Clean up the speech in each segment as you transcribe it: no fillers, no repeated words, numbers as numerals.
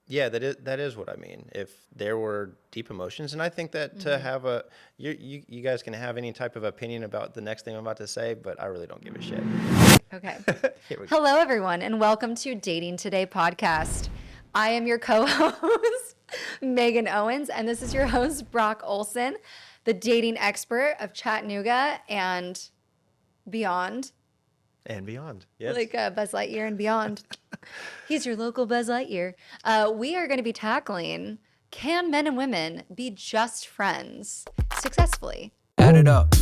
that is what I mean. If there were deep emotions, and I think that to have you guys can have any type of opinion about the next thing I'm about to say, but I really don't give a shit. Okay. Here we go. Hello, everyone, and welcome to Dating Today podcast. I am your co-host, Megan Owens, and this is your host, Brock Olsen, the dating expert of Chattanooga and beyond, And beyond. Yes. like Buzz Lightyear and beyond. He's your local Buzz Lightyear. We are going to be tackling, can men and women be just friends successfully? Add it up.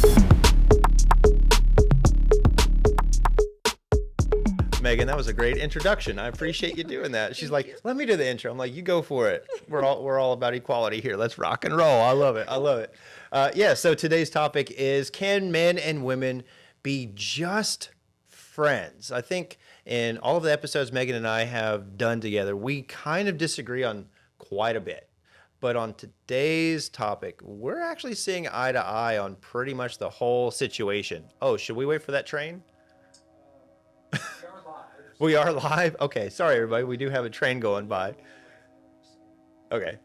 Megan, that was a great introduction. I appreciate you doing that. She's like, let me do the intro. I'm like, you go for it. We're all about equality here. Let's rock and roll. I love it. So today's topic is, can men and women be just friends? I think in all of the episodes Megan and I have done together, we kind of disagree on quite a bit. But on today's topic, we're actually seeing eye to eye on pretty much the whole situation. Oh, should we wait for that train? We are live? Okay, sorry everybody. We do have a train going by. Okay,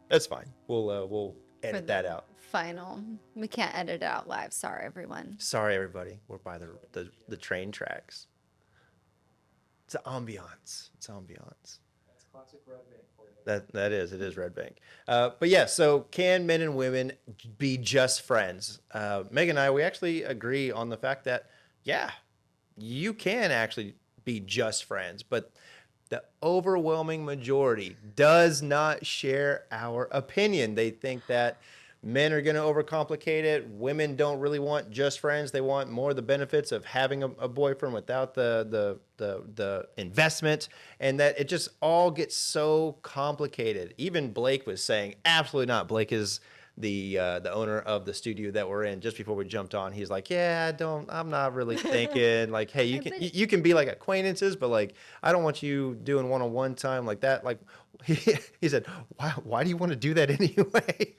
that's fine. We'll edit that out. Final. We can't edit it out live. Sorry, everyone. Sorry everybody. We're by the train tracks. It's ambiance. That's classic Red Bank for you. It is Red Bank. But yeah, so can men and women be just friends? Megan and I, we actually agree on the fact that, yeah, you can actually be just friends, but the overwhelming majority does not share our opinion. They think that men are going to overcomplicate it. Women don't really want just friends. They want more the benefits of having a boyfriend without the investment, and that it just all gets so complicated. Even Blake was saying, absolutely not. Blake is the owner of the studio that we're in. Just before we jumped on, he's like, I'm not really thinking like, hey, you can be like acquaintances, but like, I don't want you doing one-on-one time like that. Like he said, why do you want to do that anyway?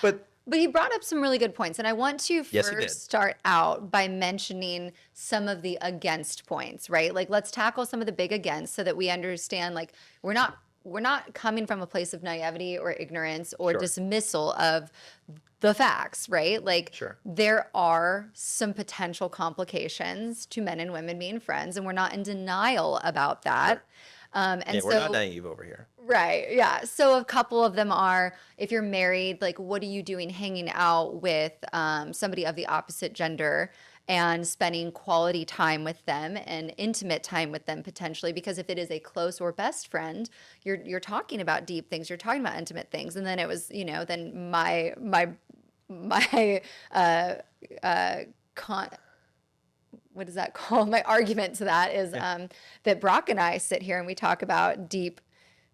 But he brought up some really good points, and I want to Yes, he did. first start out by mentioning some of the against points, right? Like, let's tackle some of the big against so that we understand, like, we're not coming from a place of naivety or ignorance or Sure. dismissal of the facts, right? Like, Sure. there are some potential complications to men and women being friends, and we're not in denial about that. And yeah, so, we're not naive over here. right, yeah. So a couple of them are, if you're married, like, what are you doing hanging out with somebody of the opposite gender and spending quality time with them and intimate time with them potentially? Because if it is a close or best friend, you're talking about deep things, you're talking about intimate things. And then it was, then my what is that called? My argument to that is that Brock and I sit here and we talk about deep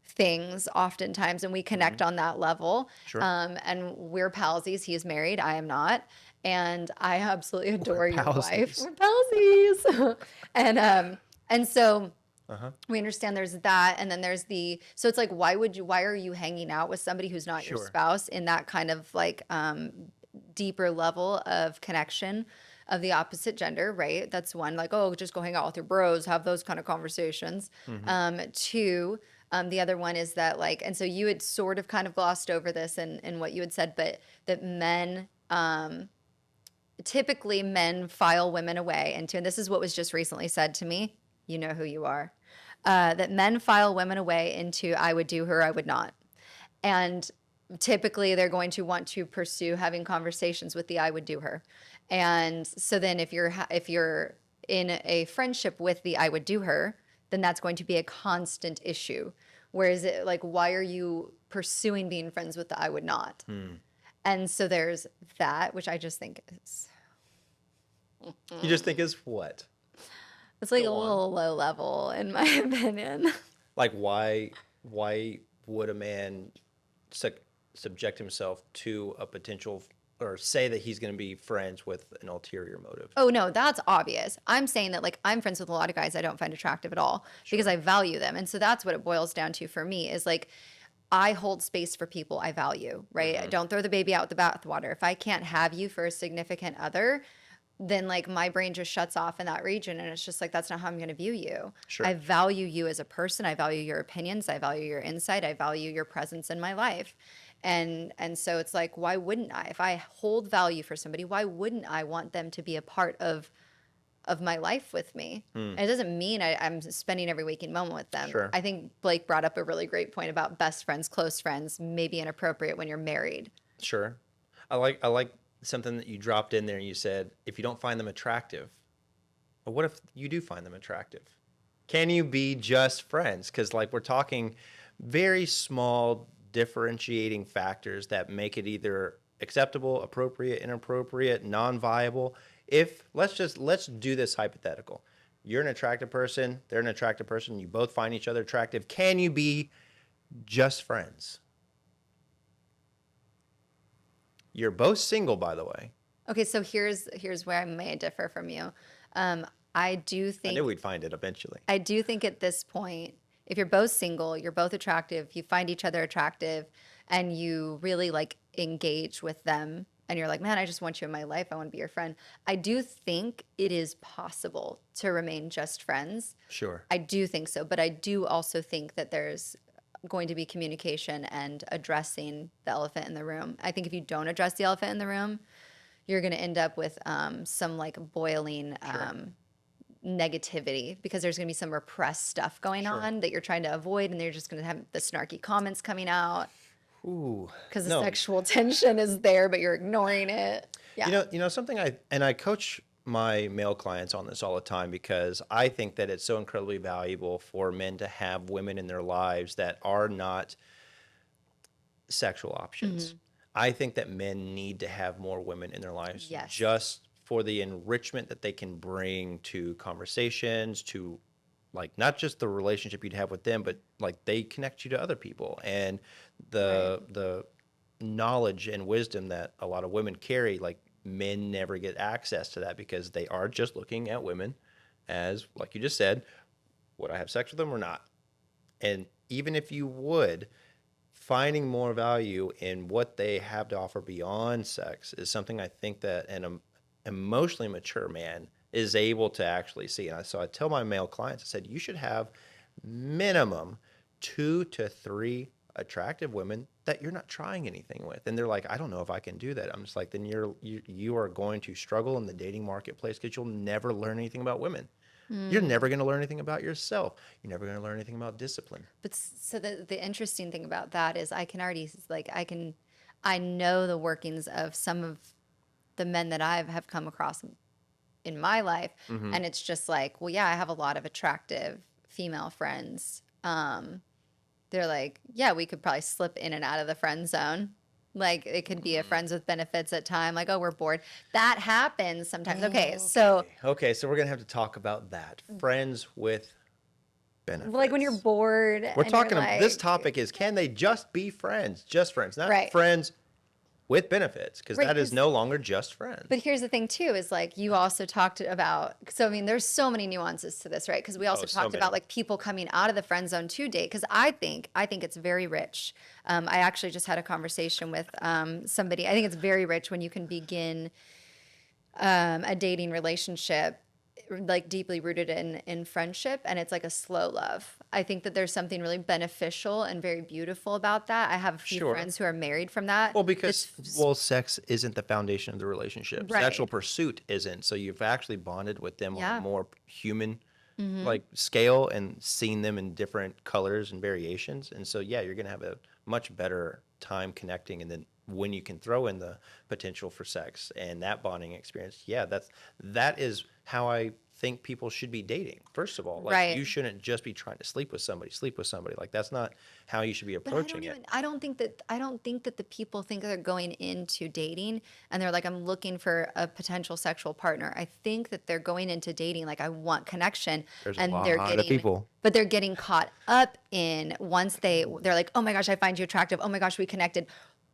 things oftentimes, and we connect on that level. Sure. And we're palsies. He is married. I am not. And I absolutely adore your wife. palsies. We're palsies. And so we understand there's that. And then there's so it's like, why are you hanging out with somebody who's not your Sure. spouse in that kind of like deeper level of connection of the opposite gender, right? That's one, like, oh, just go hang out with your bros, have those kind of conversations. Two, the other one is that, like, and so you had sort of kind of glossed over this in what you had said, but that men, typically men file women away into, and this is what was just recently said to me, you know who you are, that men file women away into, I would do her, I would not. And typically they're going to want to pursue having conversations with the I would do her. And so then if you're in a friendship with the I would do her, then that's going to be a constant issue. Whereas it, like, why are you pursuing being friends with the I would not? And so there's that, which I just think is, You just think is what? it's like Go a on. little low level in my opinion. Like, why would a man subject himself to a potential, or say that he's going to be friends with an ulterior motive? Oh, no, that's obvious. I'm saying that, like, I'm friends with a lot of guys I don't find attractive at all because I value them. And so that's what it boils down to for me is, like, I hold space for people I value, right? I don't throw the baby out with the bathwater. If I can't have you for a significant other, then like my brain just shuts off in that region, and it's just like that's not how I'm going to view you. Sure. I value you as a person. I value your opinions. I value your insight. I value your presence in my life. And so it's like, why wouldn't I? If I hold value for somebody, why wouldn't I want them to be a part of my life with me? And it doesn't mean I'm spending every waking moment with them. Sure. I think Blake brought up a really great point about best friends, close friends, maybe inappropriate when you're married. Sure. I like something that you dropped in there. You said, if you don't find them attractive, but what if you do find them attractive? Can you be just friends? Because like we're talking very small differentiating factors that make it either acceptable, appropriate, inappropriate, non-viable. If let's do this hypothetical. You're an attractive person, they're an attractive person, you both find each other attractive. Can you be just friends? You're both single, by the way. Okay, so here's where I may differ from you. I do I think knew we'd find it eventually. I do think at this point, if you're both single, you're both attractive, you find each other attractive, and you really like engage with them, and you're like, man, I just want you in my life. I want to be your friend. I do think it is possible to remain just friends. Sure. I do think so, but I do also think that there's going to be communication and addressing the elephant in the room. I think if you don't address the elephant in the room, you're going to end up with some like boiling negativity, because there's going to be some repressed stuff going on that you're trying to avoid, and they're just going to have the snarky comments coming out. Ooh. Because the sexual tension is there, but you're ignoring it. Yeah. You know something I coach my male clients on this all the time, because I think that it's so incredibly valuable for men to have women in their lives that are not sexual options. I think that men need to have more women in their lives, Yes. just for the enrichment that they can bring to conversations, to like not just the relationship you'd have with them, but like they connect you to other people, and the knowledge and wisdom that a lot of women carry. Like men never get access to that, because they are just looking at women as, like you just said, would I have sex with them or not? And even if you would, finding more value in what they have to offer beyond sex is something I think that an emotionally mature man is able to actually see. And so I tell my male clients, I said, you should have minimum 2 to 3 attractive women that you're not trying anything with. And they're like, I don't know if I can do that. I'm just like, then you are going to struggle in the dating marketplace, because you'll never learn anything about women. You're never going to learn anything about yourself. You're never going to learn anything about discipline. But so the interesting thing about that is I can already like I know the workings of some of the men that I have come across in my life, and it's just like, well, yeah, I have a lot of attractive female friends. They're like, yeah, we could probably slip in and out of the friend zone. Like it could be a friends with benefits at time. Like, oh, we're bored. That happens sometimes. Okay, so we're gonna have to talk about that. Friends with benefits. like when you're bored, We're and talking you're about, like, this topic is, can they just be friends? Just friends, not Right. friends with benefits, because Right, that is 'cause- no longer just friends. But here's the thing too, is like you also talked about, so I mean, there's so many nuances to this, right? Because we also so talked many. about like people coming out of the friend zone to date. Because I think it's very rich. I actually just had a conversation with somebody. I think it's very rich when you can begin a dating relationship like deeply rooted in friendship, and it's like a slow love. I think that there's something really beneficial and very beautiful about that. I have a few Sure. friends who are married from that. Well, because sex isn't the foundation of the relationship. Right. Sexual pursuit isn't. So you've actually bonded with them on Yeah. a more human like scale, and seen them in different colors and variations. And so yeah, you're gonna have a much better time connecting, and then when you can throw in the potential for sex and that bonding experience, yeah, that is how I think people should be dating. First of all, like Right. you shouldn't just be trying to sleep with somebody. Like that's not how you should be But approaching it. I don't think that the people think they're going into dating and they're like, I'm looking for a potential sexual partner. I think that they're going into dating like, I want connection. There's and a they're lot getting, of people. But they're getting caught up in, once they're like, oh my gosh, I find you attractive. Oh my gosh, we connected.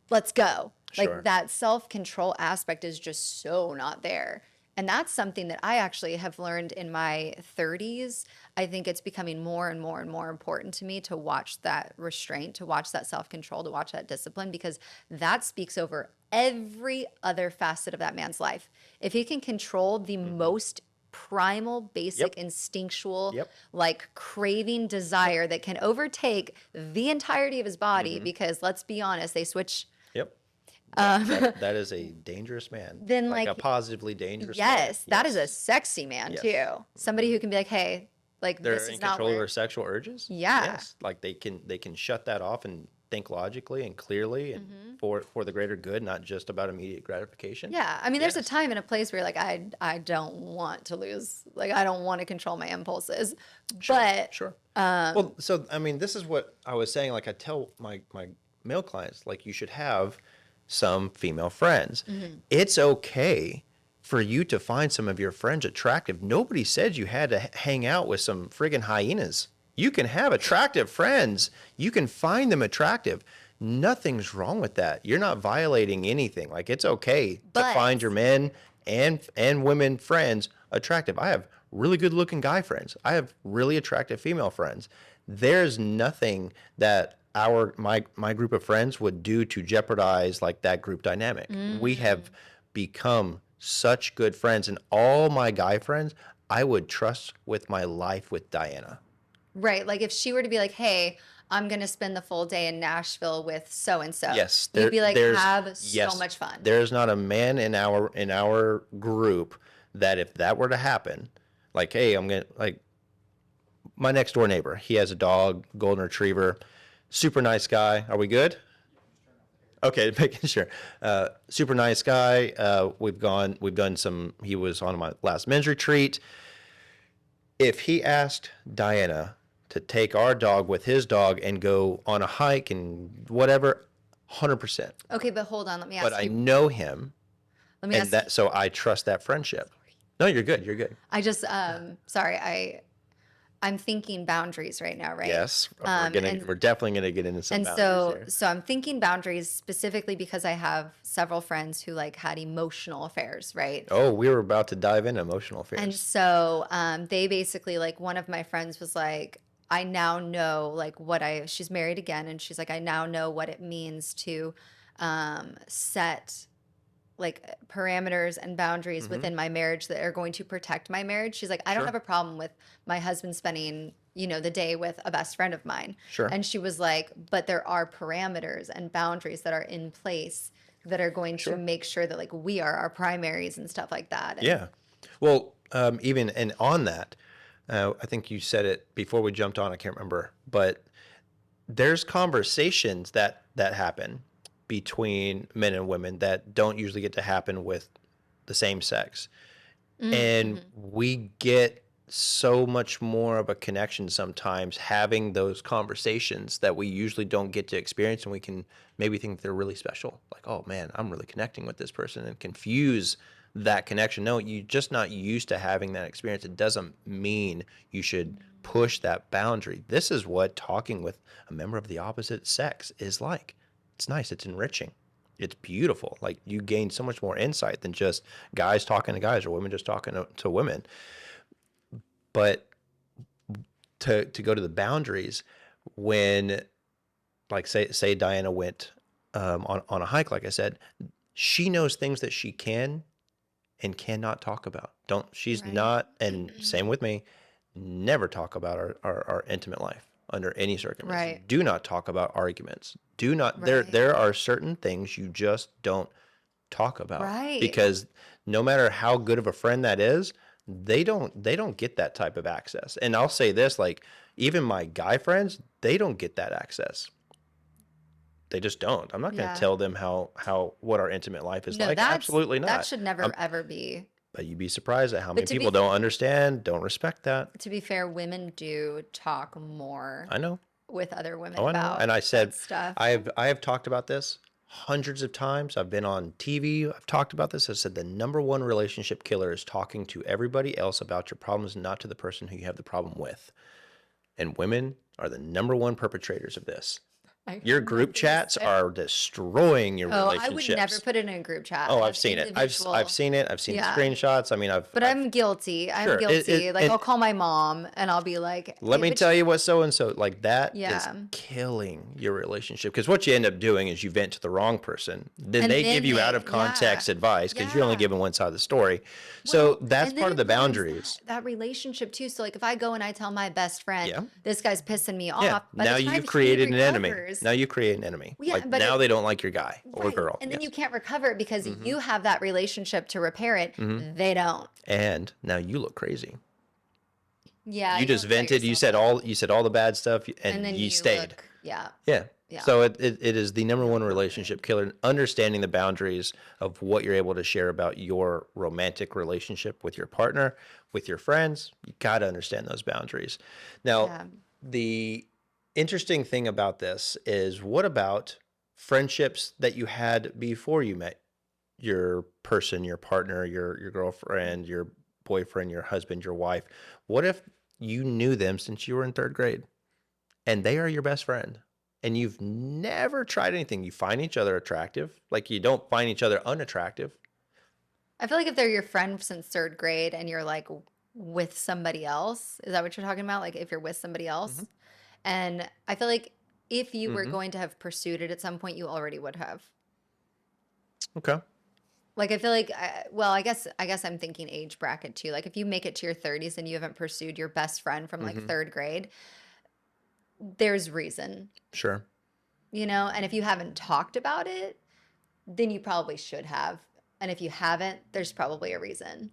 Let's go. Sure. Like that self-control aspect is just so not there. And that's something that I actually have learned in my 30s. I think it's becoming more and more and more important to me to watch that restraint, to watch that self-control, to watch that discipline, because that speaks over every other facet of that man's life. If he can control the most primal, basic, Yep. instinctual, Yep. like craving desire that can overtake the entirety of his body, because let's be honest, they switch. Yep. That is a dangerous man. Then, like a like, positively dangerous man. Yes, that is a sexy man Yes. too. Somebody who can be like, hey, like They're this in is not control of where. their sexual urges. Yeah. Yes. Like they can shut that off and think logically and clearly and for the greater good, not just about immediate gratification. Yeah, I mean, there's a Yes. time and a place where like I don't want to lose, like I don't want to control my impulses, but Sure. Well, so I mean, this is what I was saying. Like I tell my male clients, like you should have some female friends. It's okay for you to find some of your friends attractive. Nobody said you had to hang out with some friggin' hyenas. You can have attractive friends. You can find them attractive. Nothing's wrong with that. You're not violating anything. Like it's okay to But- find your men and women friends attractive. I have really good looking guy friends. I have really attractive female friends. There's nothing that my group of friends would do to jeopardize like that group dynamic. We have become such good friends, and all my guy friends I would trust with my life with Diana. right, like if she were to be like, hey, I'm gonna spend the full day in Nashville with so and so, Yes, you'd be like, there's- have yes, so much fun. There's not a man in our group that if that were to happen, like, hey, I'm gonna like my next door neighbor. He has a dog, golden retriever, super nice guy. Are we good? Okay, making sure. Super nice guy. We've done some. He was on my last men's retreat. If he asked Diana to take our dog with his dog and go on a hike and whatever, 100%. Okay, but hold on, let me ask But I you. know him, Let me and ask that so I trust that friendship. No, you're good. You're good. I just sorry, I'm thinking boundaries right now, right? Yes, and- we're definitely gonna get into some And boundaries so here. so I'm thinking boundaries specifically because I have several friends who like had emotional affairs, right? Oh, we were about to dive into emotional affairs. And so they basically, like, one of my friends was like, I now know like she's married again, and she's like, I now know what it means to set like parameters and boundaries within my marriage that are going to protect my marriage. She's like, I don't Sure. have a problem with my husband spending, the day with a best friend of mine. Sure. And she was like, but there are parameters and boundaries that are in place that are going Sure. to make sure that like we are our primaries and stuff like that. And Yeah. Well, even and on that, I think you said it before we jumped on. I can't remember, but there's conversations that happen between men and women that don't usually get to happen with the same sex, and we get so much more of a connection sometimes having those conversations that we usually don't get to experience, and we can maybe think they're really special, like, oh man, I'm really connecting with this person, and confuse that connection. No, you're just not used to having that experience. It doesn't mean you should push that boundary. This is what talking with a member of the opposite sex is like. It's nice, it's enriching, it's beautiful. Like you gain so much more insight than just guys talking to guys or women just talking to women. But to go to the boundaries, when like say Diana went on a hike, like I said, she knows things that she can and cannot talk about. She's Right. not, and same with me, never talk about our intimate life under any circumstances. Right. Do not talk about arguments. Do not there are certain things you just don't talk about. Right. Because no matter how good of a friend that is, they don't get that type of access. And I'll say this, like even my guy friends, they don't get that access. They just don't. I'm not going to Yeah. tell them what our intimate life is No, like. Absolutely not. That should never ever be. But you'd be surprised at how many to be people don't understand, don't respect that. To be fair, women do talk more I know. with other women Oh, I know. about And I said, that stuff. I have talked about this hundreds of times. I've been on TV. I've talked about this. I said the number one relationship killer is talking to everybody else about your problems, not to the person who you have the problem with. And women are the number one perpetrators of this. Your I'm group not gonna chats say. are destroying your Oh, I would never relationships. put it in a group chat Oh, I've as seen it. I've individual. seen it. I've seen the Yeah. screenshots. I mean, But I've I'm guilty. I'm sure. guilty. Like And I'll call my mom and I'll be like, let hey, me but tell you what so and so like that is yeah. killing your relationship because what you end up doing is you vent to the wrong person. Then And they give then you out they, of yeah. context advice because you're only Yeah. giving one side of the story. So Well, that's and then part of it the ruins boundaries. that relationship too. So like if I go and I tell my best friend, Yeah. this guy's pissing me Yeah. off, by the Now time you've he created an enemy. recovers, Now you create an enemy. well, yeah, Like but now they it, don't like your guy or right. girl. And then you Yes. can't recover it because Mm-hmm. you have that relationship to repair it. Mm-hmm. They don't. And now you look crazy. Yeah, You you just don't set vented. yourself up. You said all the bad stuff And and then you you stayed. look, yeah, Yeah. yeah. So it is the number No, one not relationship good. killer. Understanding the boundaries of what you're able to share about your romantic relationship with your partner, with your friends. You got to understand those boundaries. Now, Yeah. the interesting thing about this is what about friendships that you had before you met your person, your partner, your girlfriend, your boyfriend, your husband, your wife? What if you knew them since you were in third grade and they are your best friend and you've never tried anything? You find each other attractive, like you don't find each other unattractive. I feel like if they're your friend since third grade and you're like with somebody else, is that what you're talking about? Like if you're with somebody Mm-hmm. else? And I feel like if you were Mm-hmm. going to have pursued it at some point, you already would have. Okay. Like I feel like, well, I guess I'm thinking age bracket too. Like if you make it to your 30s and you haven't pursued your best friend from like Mm-hmm. third grade, there's reason, Sure. And if you haven't talked about it, then you probably should have. And if you haven't, there's probably a reason.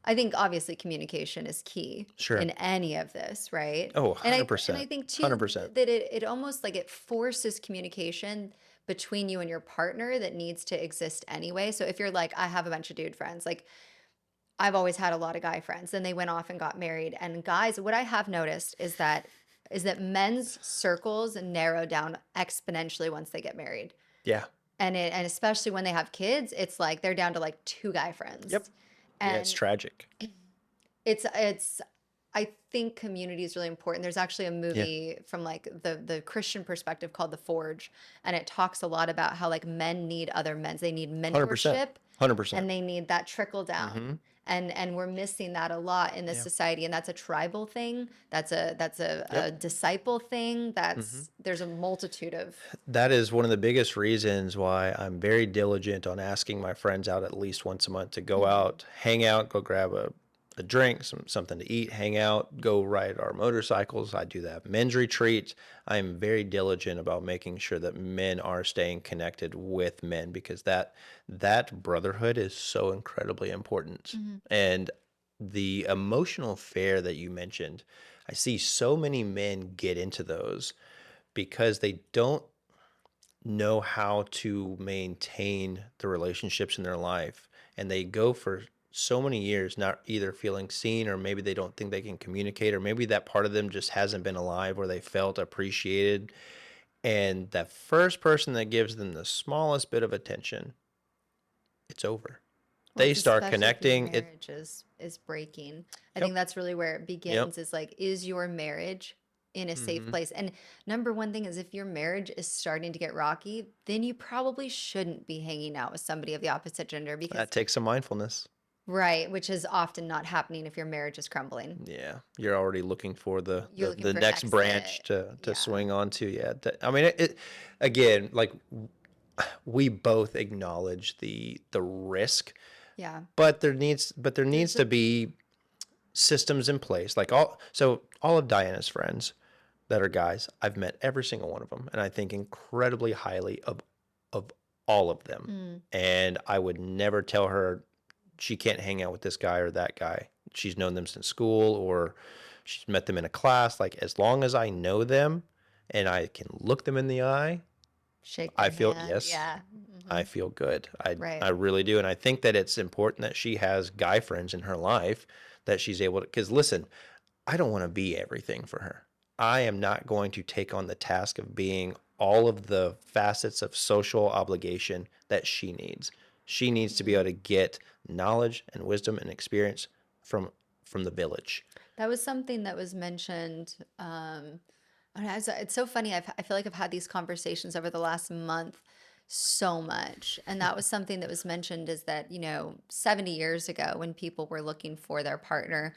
I think obviously communication is key Sure. in any of this, right? Oh, And I 100%. think too 100%. that it almost like it forces communication between you and your partner that needs to exist anyway. So if you're like, I have a bunch of dude friends, like I've always had a lot of guy friends, and they went off and got married. And guys, what I have noticed is that men's circles narrow down exponentially once they get married. Yeah. And especially when they have kids, it's like they're down to like two guy friends. Yep. Yeah, it's And tragic. it's I think community is really important. There's actually a Yeah. movie from like the Christian perspective called The Forge, and it talks a lot about how like men need other men. They need 100%. mentorship 100%. and they need that trickle down. Mm-hmm. And we're missing that a lot in this Yeah. society, and that's a tribal thing. That's a Yep. disciple thing. Mm-hmm. There's a multitude of That is one of the biggest reasons why I'm very diligent on asking my friends out at least once a month to go out, hang out, go grab a drink, something to eat, hang out, go ride our motorcycles. I do that men's retreat. I'm very diligent about making sure that men are staying connected with men because that brotherhood is so incredibly important. And the emotional affair that you mentioned, I see so many men get into those because they don't know how to maintain the relationships in their life. And they go for so many years not either feeling seen, or maybe they don't think they can communicate, or maybe that part of them just hasn't been alive where they felt appreciated. And that first person that gives them the smallest bit of attention, it's over. well, They it's start especially if your connecting. marriage is breaking. I Yep. think that's really where it Yep. begins, is like, is your marriage in a safe Hmm. place? And number one thing is, if your marriage is starting to get rocky, then you probably shouldn't be hanging out with somebody of the opposite gender because That takes some mindfulness. right, which is often not happening if your marriage is crumbling. Yeah, you're already looking for You're looking the for an next branch exit. to Yeah. swing onto. Yeah, I mean it again. Like we both acknowledge the risk, Yeah. but there needs There's to a be systems in place. Like all of Diana's friends that are guys, I've met every single one of them, and I think incredibly highly of all of them. mm, And I would never tell her she can't hang out with this guy or that guy. She's known them since school or she's met them in a class. Like as long as I know them and I can look them in the eye, shake I their feel hand. yes, Yeah. I feel good. Right. I really do. And I think that it's important that she has guy friends in her life that she's able to, because listen, I don't want to be everything for her. I am not going to take on the task of being all of the facets of social obligation that she needs. She needs to be able to get knowledge and wisdom and experience from the village. That was something that was mentioned. And it's so funny. I feel like I've had these conversations over the last month so much. And that was something that was mentioned is that, 70 years ago when people were looking for their partner,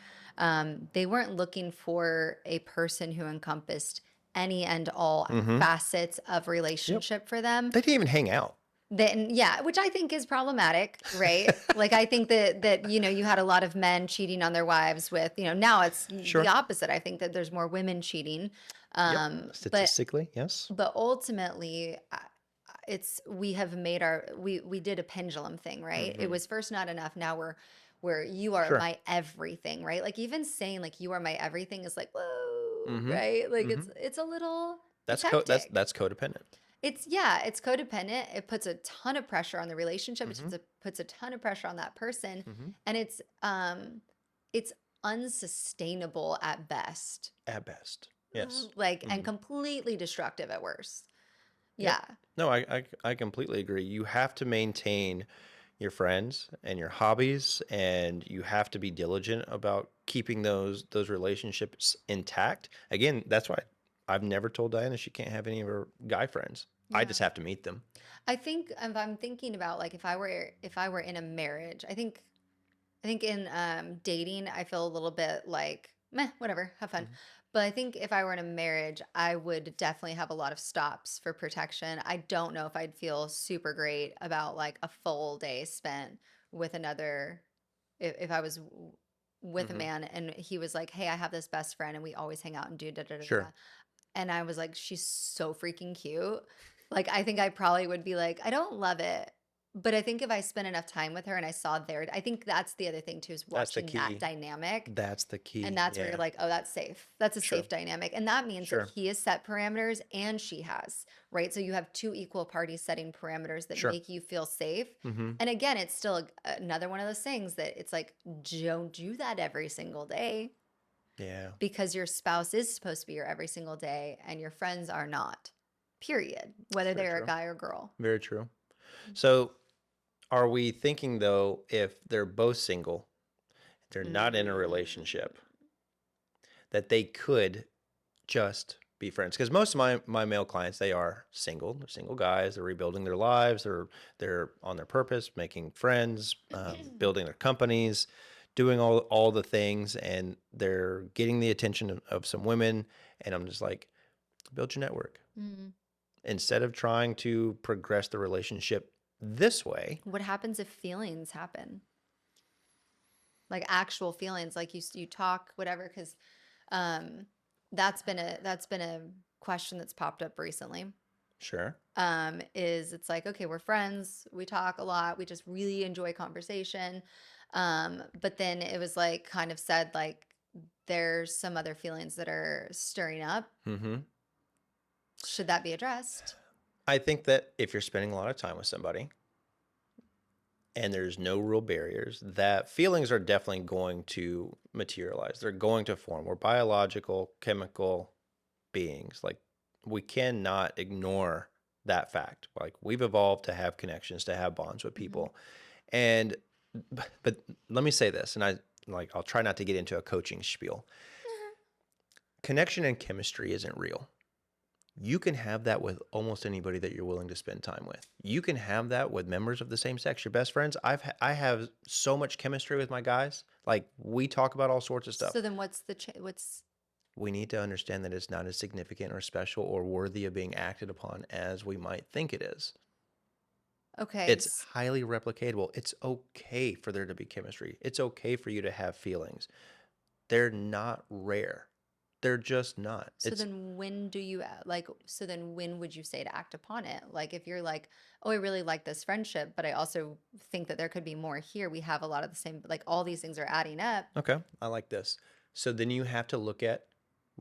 they weren't looking for a person who encompassed any and all Mm-hmm. facets of Yep. relationship for them. They didn't even hang out. Then yeah, which I think is problematic, right? Like I think that you had a lot of men cheating on their wives with, now it's the Sure. opposite. I think that there's more women cheating. Yep. But Statistically, yes. ultimately it's we have made we did a pendulum thing, right? It Mm-hmm. was first not enough, now we're you are Sure. my everything, right? Like even saying like you are my everything is like whoa, Mm-hmm. right? Like Mm-hmm. it's a little it's That's hectic. that's codependent. It's codependent. It puts a ton of pressure on the relationship. Mm-hmm. Puts a ton of pressure on that person, Mm-hmm. and it's unsustainable at best. At best. Yes. Like and Mm-hmm. completely destructive at worst. Yep. Yeah. No, I completely agree. You have to maintain your friends and your hobbies, and you have to be diligent about keeping those relationships intact. Again, that's why I've never told Diana she can't have any of her guy friends. I Yeah. just have to meet them. I think if I'm thinking about like if I were in a marriage, I think in dating, I feel a little bit like, meh, whatever, have fun. Mhm. But I think if I were in a marriage, I would definitely have a lot of stops for protection. I don't know if I'd feel super great about like a full day spent with another, if I was with a Mhm. man and he was like, hey, I have this best friend and we always hang out and do da da da da. Sure. And I was like, she's so freaking cute. Like, I think I probably would be like, I don't love it. But I think if I spent enough time with her and I saw I think that's the other thing too, is That's the watching that key. dynamic. That's the And key. that's where you're Yeah. like, oh, that's safe. That's a Sure. safe dynamic. And that means that Sure. he has set parameters and she has, right? So you have two equal parties setting parameters that Sure. make you feel safe. Mhm. And again, it's still another one of those things that it's like, don't do that every single day Yeah. because your spouse is supposed to be your every single day and your friends are not, period, whether It's very they're a true. guy or girl. Very true. So, are we thinking though, if they're both single, they're not in a Mm, relationship, that they could just be friends? Because most of my male clients, they are single. They're single guys. They're rebuilding their lives. They're on their purpose, making friends, building their companies, doing all the things, and they're getting the attention of some women. And I'm just like, build your network mm. instead of trying to progress the relationship this way. What happens if feelings happen? Like actual feelings, like you talk, whatever, because um, that's been a question that's popped up recently. Sure. Is it's like, okay, we're friends, we talk a lot, we just really enjoy conversation. But then it was like kind of said like there's some other feelings that are stirring up. Mm-hmm. Should that be addressed? I think that if you're spending a lot of time with somebody and there's no real barriers, that feelings are definitely going to materialize. They're going to form. We're biological, chemical beings. Like, we cannot ignore that fact. Like, we've evolved to have connections, to have bonds with Hmm. people. And but let me say this, and I'll try not to get into a coaching spiel. Connection and chemistry isn't real. You can have that with almost anybody that you're willing to spend time with. You can have that with members of the same sex, your best friends. I have so much chemistry with my guys. Like, we talk about all sorts of stuff. So then what's We need to understand that it's not as significant or special or worthy of being acted upon as we might think it is. okay? It's highly replicatable. It's okay for there to be chemistry. It's okay for you to have feelings. They're not rare. They're just not. So It's then when do you like, so then when would you say to act upon it? Like if you're like, oh, I really like this friendship, but I also think that there could be more here. We have a lot of the same, like all these things are adding up. okay. I like this. So then you have to look at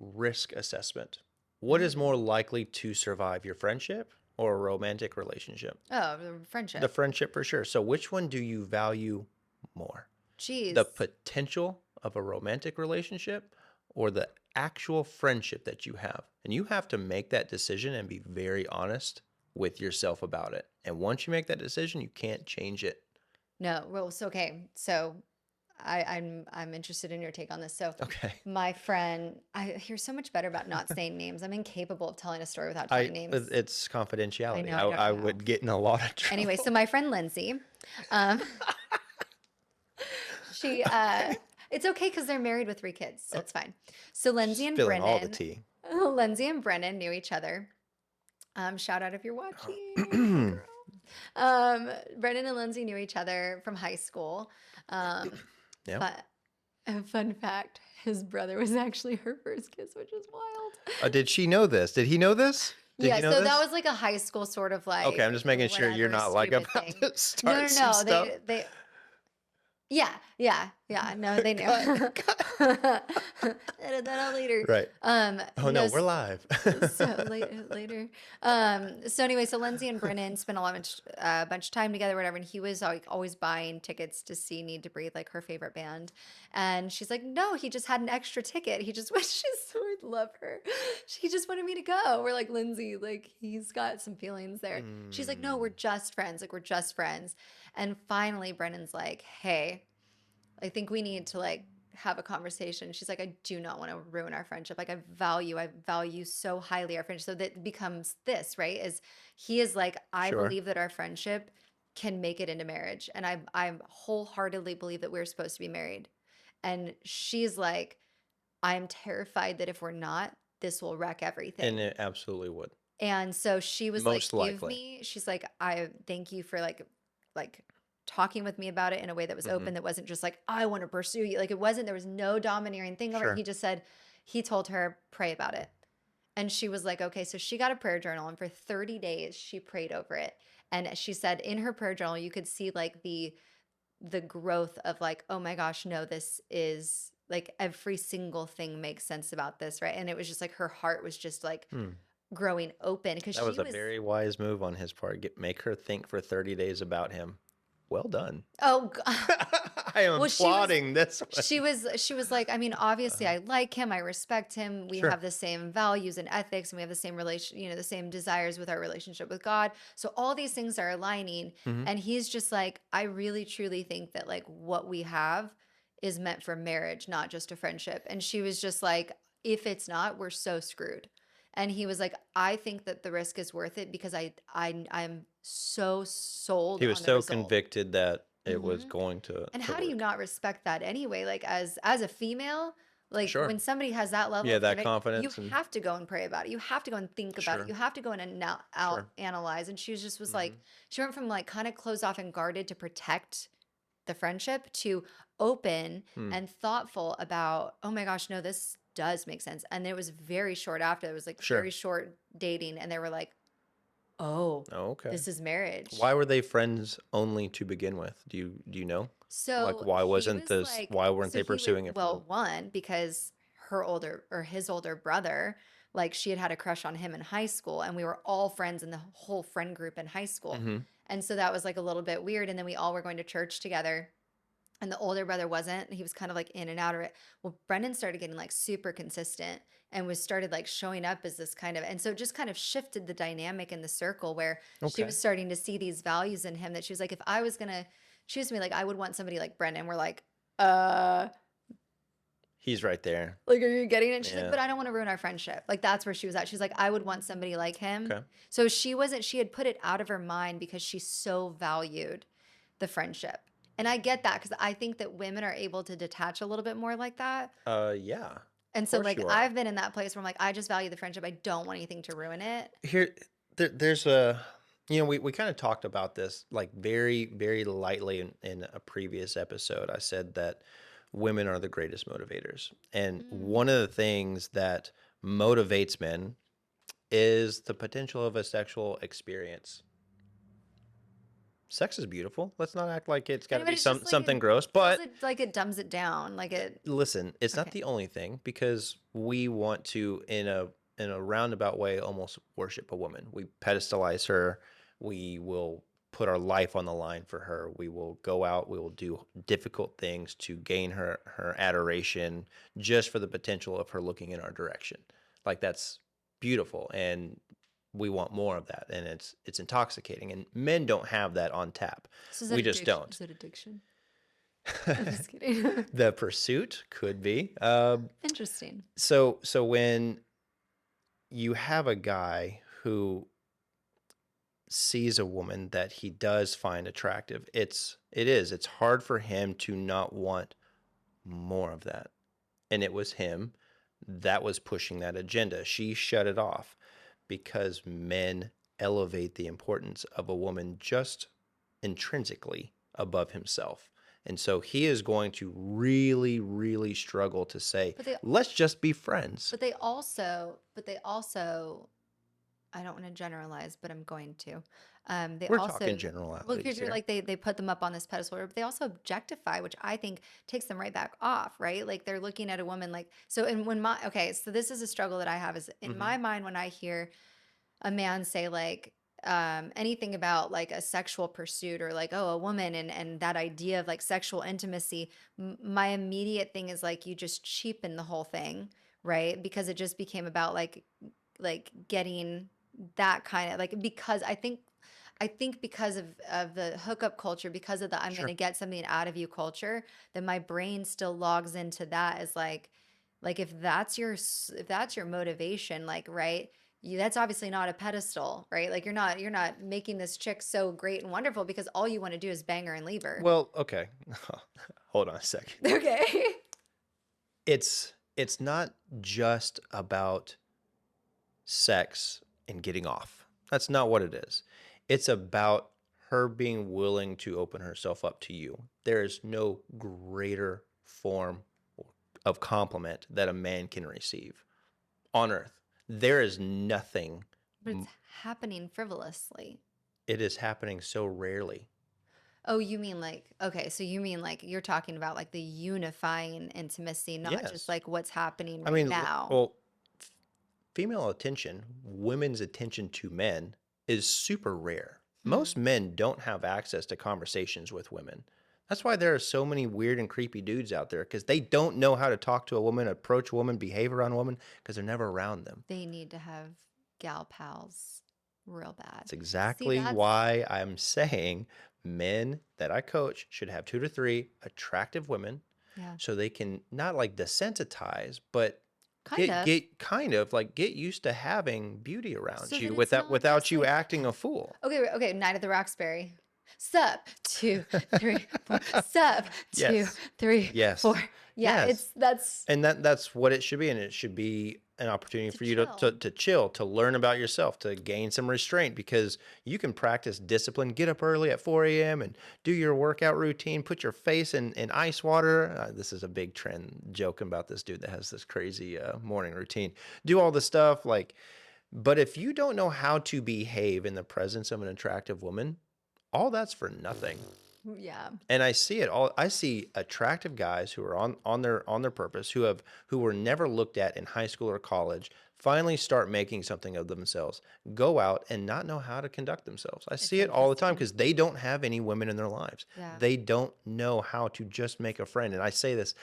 risk assessment. What is more Mm. likely to survive, your friendship or a romantic relationship? Oh, the The friendship. friendship for sure. So which one do you value more? The Jeez. potential of a romantic relationship or the actual friendship that you have? And you have to make that decision and be very honest with yourself about it. And once you make that decision, you can't change it. No, well, so okay. So I'm interested in your take on this. So Okay. my friend, I hear so much better about not saying names. I'm incapable of telling a story without telling names. It's confidentiality. I don't I know would how. get in a lot of trouble. Anyway, so my friend Lindsay, um, she it's okay because they're married with 3 kids, so it's fine. So Spilling all the tea. Lindsay and Brennan knew each other. Shout out if you're watching. Hey girl. Brennan and Lindsay knew each other from high school. Yeah. But a fun fact, his brother was actually her first kiss, which is wild. Did she know this? Did he know this? Did Yeah, he know so this? that was like a high school sort of like Okay, I'm just making sure you're whatever not like stupid about thing. to start some No, stuff. yeah. No, they knew. Edit that out later. Right. Oh no, No, we're live. so later. So anyway, so Lindsay and Brennan spent a bunch of time together, whatever, and he was like always buying tickets to see Need to Breathe, like her favorite band. And she's like, no, he just had an extra ticket. He just wishes so I'd love her. He just wanted me to go. We're like, Lindsay, like he's got some feelings there. She's like, no, we're just friends. Like we're just friends. And finally, Brennan's like, hey, I think we need to like have a conversation. She's like, I do not want to ruin our friendship. Like I value so highly our friendship. So that becomes this, right? Is he is like, I Sure. believe that our friendship can make it into marriage. And I wholeheartedly believe that we're supposed to be married. And she's like, I'm terrified that if we're not, this will wreck everything. And it absolutely would. And so she was Most like, give likely. me, she's like, I thank you for like talking with me about it in a way that was open, that wasn't just like, I want to pursue you. Like it wasn't, there was no domineering thing over it. Sure. He just said, he told her, pray about it. And she was like, okay. So she got a prayer journal and for 30 days she prayed over it. And she said in her prayer journal, you could see like the growth of like, oh my gosh, no, this is like every single thing makes sense about this. Right. And it was just like, her heart was just like growing open because That was a very wise move on his part. Make her think for 30 days about him. Well done. Oh, I am well, applauding this one. she was like, I mean, obviously I like him, I respect him. We Sure. have the same values and ethics and we have the same the same desires with our relationship with God. So all these things are aligning. And he's just like, I really truly think that like what we have is meant for marriage, not just a friendship. And she was just like, if it's not, we're so screwed. And he was like, I think that the risk is worth it because I'm so sold He was on the so result. convicted that it was going to. And to how do you work. not respect that anyway? Like as a female, like Sure. when somebody has that level Yeah, of that convic- confidence you and- have to go and pray about it. You have to go and think about Sure. it. You have to go and out analyze. And she was like, she went from like kind of closed off and guarded to protect the friendship to open and thoughtful about, oh my gosh, no, this does make sense. And it was very short after. It was like Sure. very short dating. And they were like, oh, okay. this is marriage. Why were they friends only to begin with? Do you know? So Like, why he wasn't was this? like- Why weren't so they he was- pursuing it? Well, one, because his older brother, like she had a crush on him in high school, and we were all friends in the whole friend group in high school. And so that was like a little bit weird. And then we all were going to church together. And the older brother wasn't. He was kind of like in and out of it. Well, Brendan started getting like super consistent and started like showing up as this kind of, and so it just kind of shifted the dynamic in the circle where she Okay. was starting to see these values in him that she was like, if I was going to choose me, like I would want somebody like Brendan. We're like, He's right there. like, are you getting it? She's Yeah. like, but I don't want to ruin our friendship. Like that's where she was at. She's like, I would want somebody like him. Okay. So she had put it out of her mind because she so valued the friendship. And I get that because I think that women are able to detach a little bit more like that. Yeah. And so course like you are. I've been in that place where I'm like, I just value the friendship. I don't want anything to ruin it. There's a, we kind of talked about this like very, very lightly in a previous episode. I said that women are the greatest motivators. And one of the things that motivates men is the potential of a sexual experience. Sex is beautiful. Let's not act like it's got to But be it's just like something it gross. But it dumbs it down. Like it. listen, it's not Okay. the only thing because we want to, in a roundabout way, almost worship a woman. We pedestalize her. We will put our life on the line for her. We will go out. We will do difficult things to gain her adoration just for the potential of her looking in our direction. Like that's beautiful, and we want more of that, and it's intoxicating. And men don't have that on tap. So is that We just addiction? don't. Is it addiction? I'm just kidding. The pursuit could be. Interesting. So when you have a guy who sees a woman that he does find attractive, it's hard for him to not want more of that. And it was him that was pushing that agenda. She shut it off because men elevate the importance of a woman just intrinsically above himself. And so he is going to really, really struggle to say, But they let's just be friends. but they also I don't want to generalize, but I'm going to. They We're also talking generalities well, because you're here. like they put them up on this pedestal, but they also objectify, which I think takes them right back off, right? Like they're looking at a woman like so. And when my okay, so this is a struggle that I have is in my mind when I hear a man say like anything about like a sexual pursuit or like a woman and that idea of like sexual intimacy, my immediate thing is like you just cheapen the whole thing, right? Because it just became about like getting that kind of like because I think because of the hookup culture, because of the I'm gonna Sure. get something out of you culture, then my brain still logs into that as like if that's your motivation, like right, that's obviously not a pedestal, right? Like you're not making this chick so great and wonderful because all you want to do is bang her and leave her. Well, okay. Hold on a second. Okay. It's not just about sex and getting off. That's not what it is. It's about her being willing to open herself up to you. There is no greater form of compliment that a man can receive on earth. There is nothing. But it's happening frivolously. It is happening so rarely. Oh, you mean like, okay, so you mean like you're talking about like the unifying intimacy, not just Yes. like what's happening I right mean, now. well, female attention, women's attention to men is super rare. Most men don't have access to conversations with women. That's why there are so many weird and creepy dudes out there because they don't know how to talk to a woman, approach a woman, behave around a woman because they're never around them. They need to have gal pals real bad. That's See, exactly that's why I'm saying men that I coach should have 2 to 3 attractive women yeah, so they can not like desensitize, but kind of. get used to having beauty around So you that it's not without just you like acting a fool. okay, Night at the Roxbury. Sup, 2, 3, 4. Sup, 2, Yes. 3, Yes. 4. Yeah, Yes. that's And that's what it should be. And it should be an opportunity to for you chill. to chill, to learn about yourself, to gain some restraint because you can practice discipline, get up early at 4 a.m. and do your workout routine, put your face in ice water. This is a big trend joking about this dude that has this crazy morning routine. Do all the stuff like, but if you don't know how to behave in the presence of an attractive woman, all that's for nothing. Yeah. And I see it all. I see attractive guys who are on their purpose, who were never looked at in high school or college, finally start making something of themselves, go out and not know how to conduct themselves. I It's see it all the time interesting. because they don't have any women in their lives. Yeah. They don't know how to just make a friend. And I say this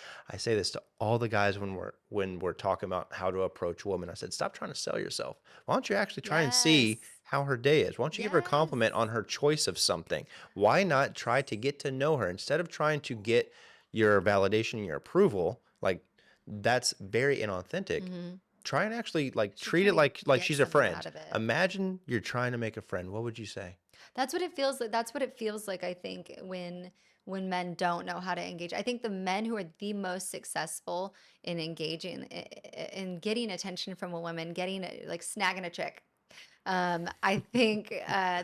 to all the guys when we're talking about how to approach a woman. I said, stop trying to sell yourself. Why don't you actually try and see Yes. how her day is? Why don't you give her a Yes. compliment on her choice of something? Why not try to get to know her instead of trying to get your validation, your approval? Like that's very inauthentic. Try and actually like She's treat it trying to like get she's a something friend. out of it. Imagine you're trying to make a friend. What would you say? That's what it feels like. That's what it feels like, I think, when men don't know how to engage. I think the men who are the most successful in engaging in getting attention from a woman, getting like snagging a chick. I think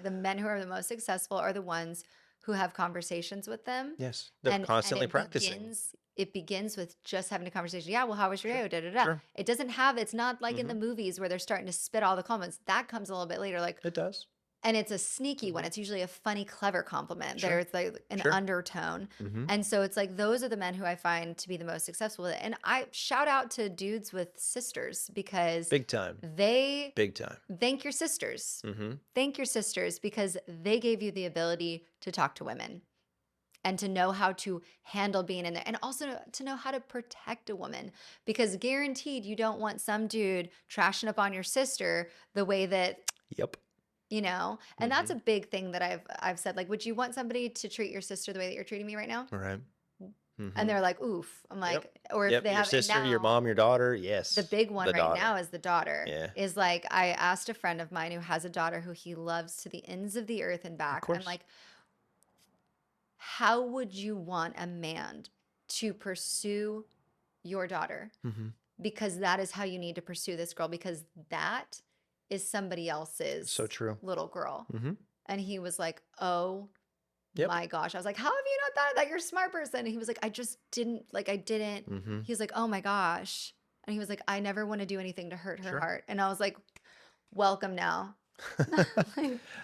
the men who are the most successful are the ones who have conversations with them, Yes, they're and constantly practicing. it begins with just having a conversation. Yeah, well, how was your Sure, day? Da da da. sure. It doesn't have. It's not like in the Hmm. movies where they're starting to spit all the compliments. That comes a little bit later. Like It does. and it's a sneaky one. Hmm. It's usually a funny, clever compliment. Sure, There's like an sure. undertone. Hmm. And so it's like those are the men who I find to be the most successful with it. And I shout out to dudes with sisters because Big time. they Big time. thank your sisters. Hmm. Thank your sisters because they gave you the ability to talk to women and to know how to handle being in there and also to know how to protect a woman because guaranteed you don't want some dude trashing up on your sister the way that Yep. and that's Hmm. a big thing that I've said like would you want somebody to treat your sister the way that you're treating me right now? All right. And they're like, oof. I'm like, Yep. or if Yep. they Your have and sister, your now, mom, your daughter. Yes. the big one The right daughter. now is the daughter. Yeah. Is like, I asked a friend of mine who has a daughter who he loves to the ends of the earth and back. I'm course. like, how would you want a man to pursue your daughter? Because that is how you need to pursue this girl, because that is somebody else's So true. little girl. Mm-hmm. And he was like, oh Yep. my gosh. I was like, how have you not thought that? You're a smart person. And he was like, I just didn't, like, I didn't. Mm-hmm. He was like, oh my gosh. And he was like, I never want to do anything to hurt her Sure. heart. And I was like, welcome now.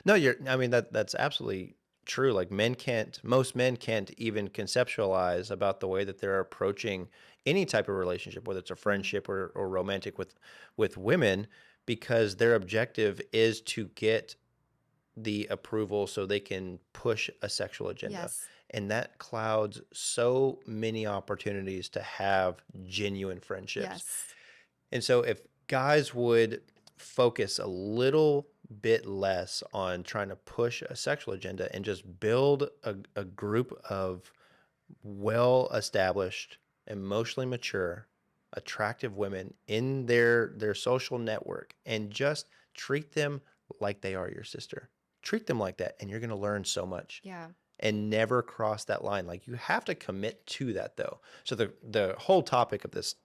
No, I mean, that's absolutely true. Like most men can't even conceptualize about the way that they're approaching any type of relationship, whether it's a friendship or romantic with women, because their objective is to get the approval so they can push a sexual agenda. Yes. And that clouds so many opportunities to have genuine friendships. Yes. And so if guys would focus a little bit less on trying to push a sexual agenda and just build a group of well-established, emotionally mature, attractive women in their social network, and just treat them like they are your sister. Treat them like that, and you're going to learn so much. Yeah. And never cross that line. Like, you have to commit to that, though. So the whole topic of this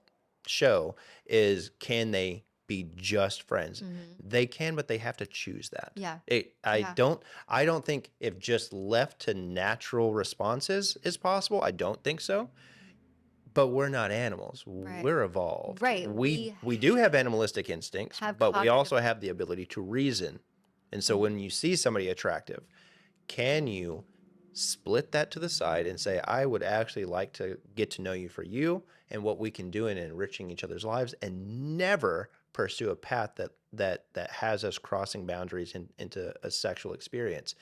show is, can they be just friends? They can, but they have to choose that. Yeah. I Yeah. don't think if just left to natural responses is possible. I don't think so. But we're not animals. Right. We're evolved. Right. We do have animalistic instincts, Have but we cognitive- also have the ability to reason. And so when you see somebody attractive, can you split that to the side and say, I would actually like to get to know you for you and what we can do in enriching each other's lives, and never pursue a path that has us crossing boundaries into a sexual experience?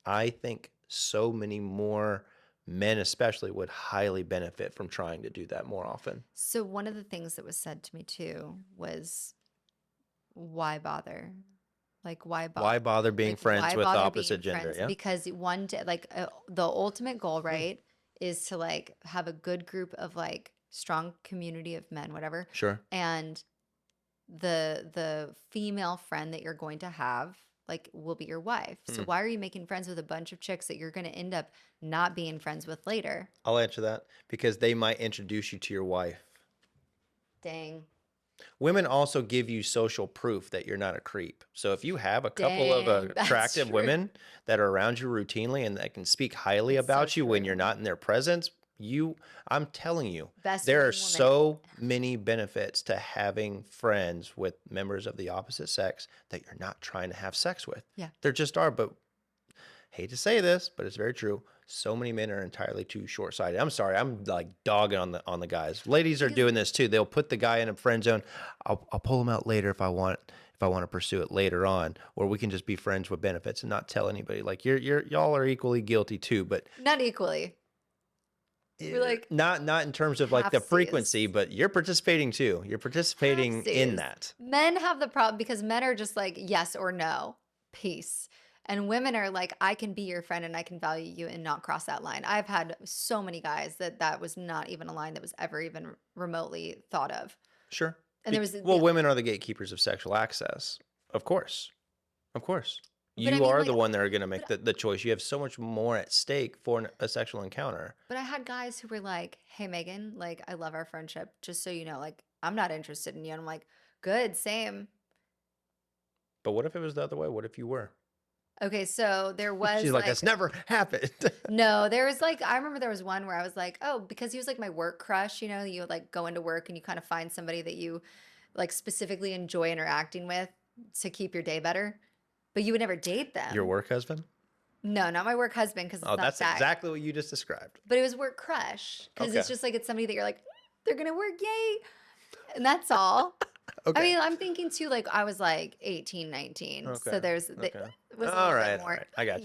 I think so many more men especially would highly benefit from trying to do that more often. So one of the things that was said to me too was, why bother? Like, why bother? Why bother being Like, friends why with the bother opposite being gender? friends? Yeah. Because one day, like, the ultimate goal, right, is to like have a good group of like strong community of men, whatever. Sure. And the female friend that you're going to have like will be your wife. So why are you making friends with a bunch of chicks that you're going to end up not being friends with later? I'll answer that, because they might introduce you to your wife. Dang. Women also give you social proof that you're not a creep. So if you have a couple of Dang, that's attractive true. women that are around you routinely and that can speak highly It's so about you when true. you're not in their presence, I'm telling you, Best there are feeling woman. so many benefits to having friends with members of the opposite sex that you're not trying to have sex with. Yeah. There just are, but hate to say this, but it's very true. So many men are entirely too short-sighted. I'm sorry, I'm like dogging on the guys. Ladies are doing this too. They'll put the guy in a friend zone. I'll pull him out later if I want to pursue it later on, or we can just be friends with benefits and not tell anybody. Like, y'all are equally guilty too, but Not equally. We're like not in terms of like the halfsies. frequency, but you're participating too. You're participating in halfsies. that. Men have the problem because men are just like yes or no, peace. And women are like, I can be your friend and I can value you and not cross that line. I've had so many guys that was not even a line that was ever even remotely thought of. Sure. And there was women are the gatekeepers of sexual access. Of course. Of course. But You I mean, are like, the one that are going to make the choice. You have so much more at stake for a sexual encounter. But I had guys who were like, hey, Megan, like, I love our friendship. Just so you know, like, I'm not interested in you. And I'm like, good, same. But what if it was the other way? What if you were? Okay, so there was She's like, that's never happened. no, there was like, I remember there was one where I was like, oh, because he was like my work crush, you know, you like go into work and you kind of find somebody that you like specifically enjoy interacting with to keep your day better, but you would never date them. Your work husband? No, not my work husband, because it's Oh, not that's that. exactly what you just described. But it was work crush, because it's Okay. just like it's somebody that you're like, they're gonna work, yay, and that's all. Okay. I mean, I'm thinking too, like I was like 18, 19, Okay. so there's Okay. it was a All little right. bit more. All right. I got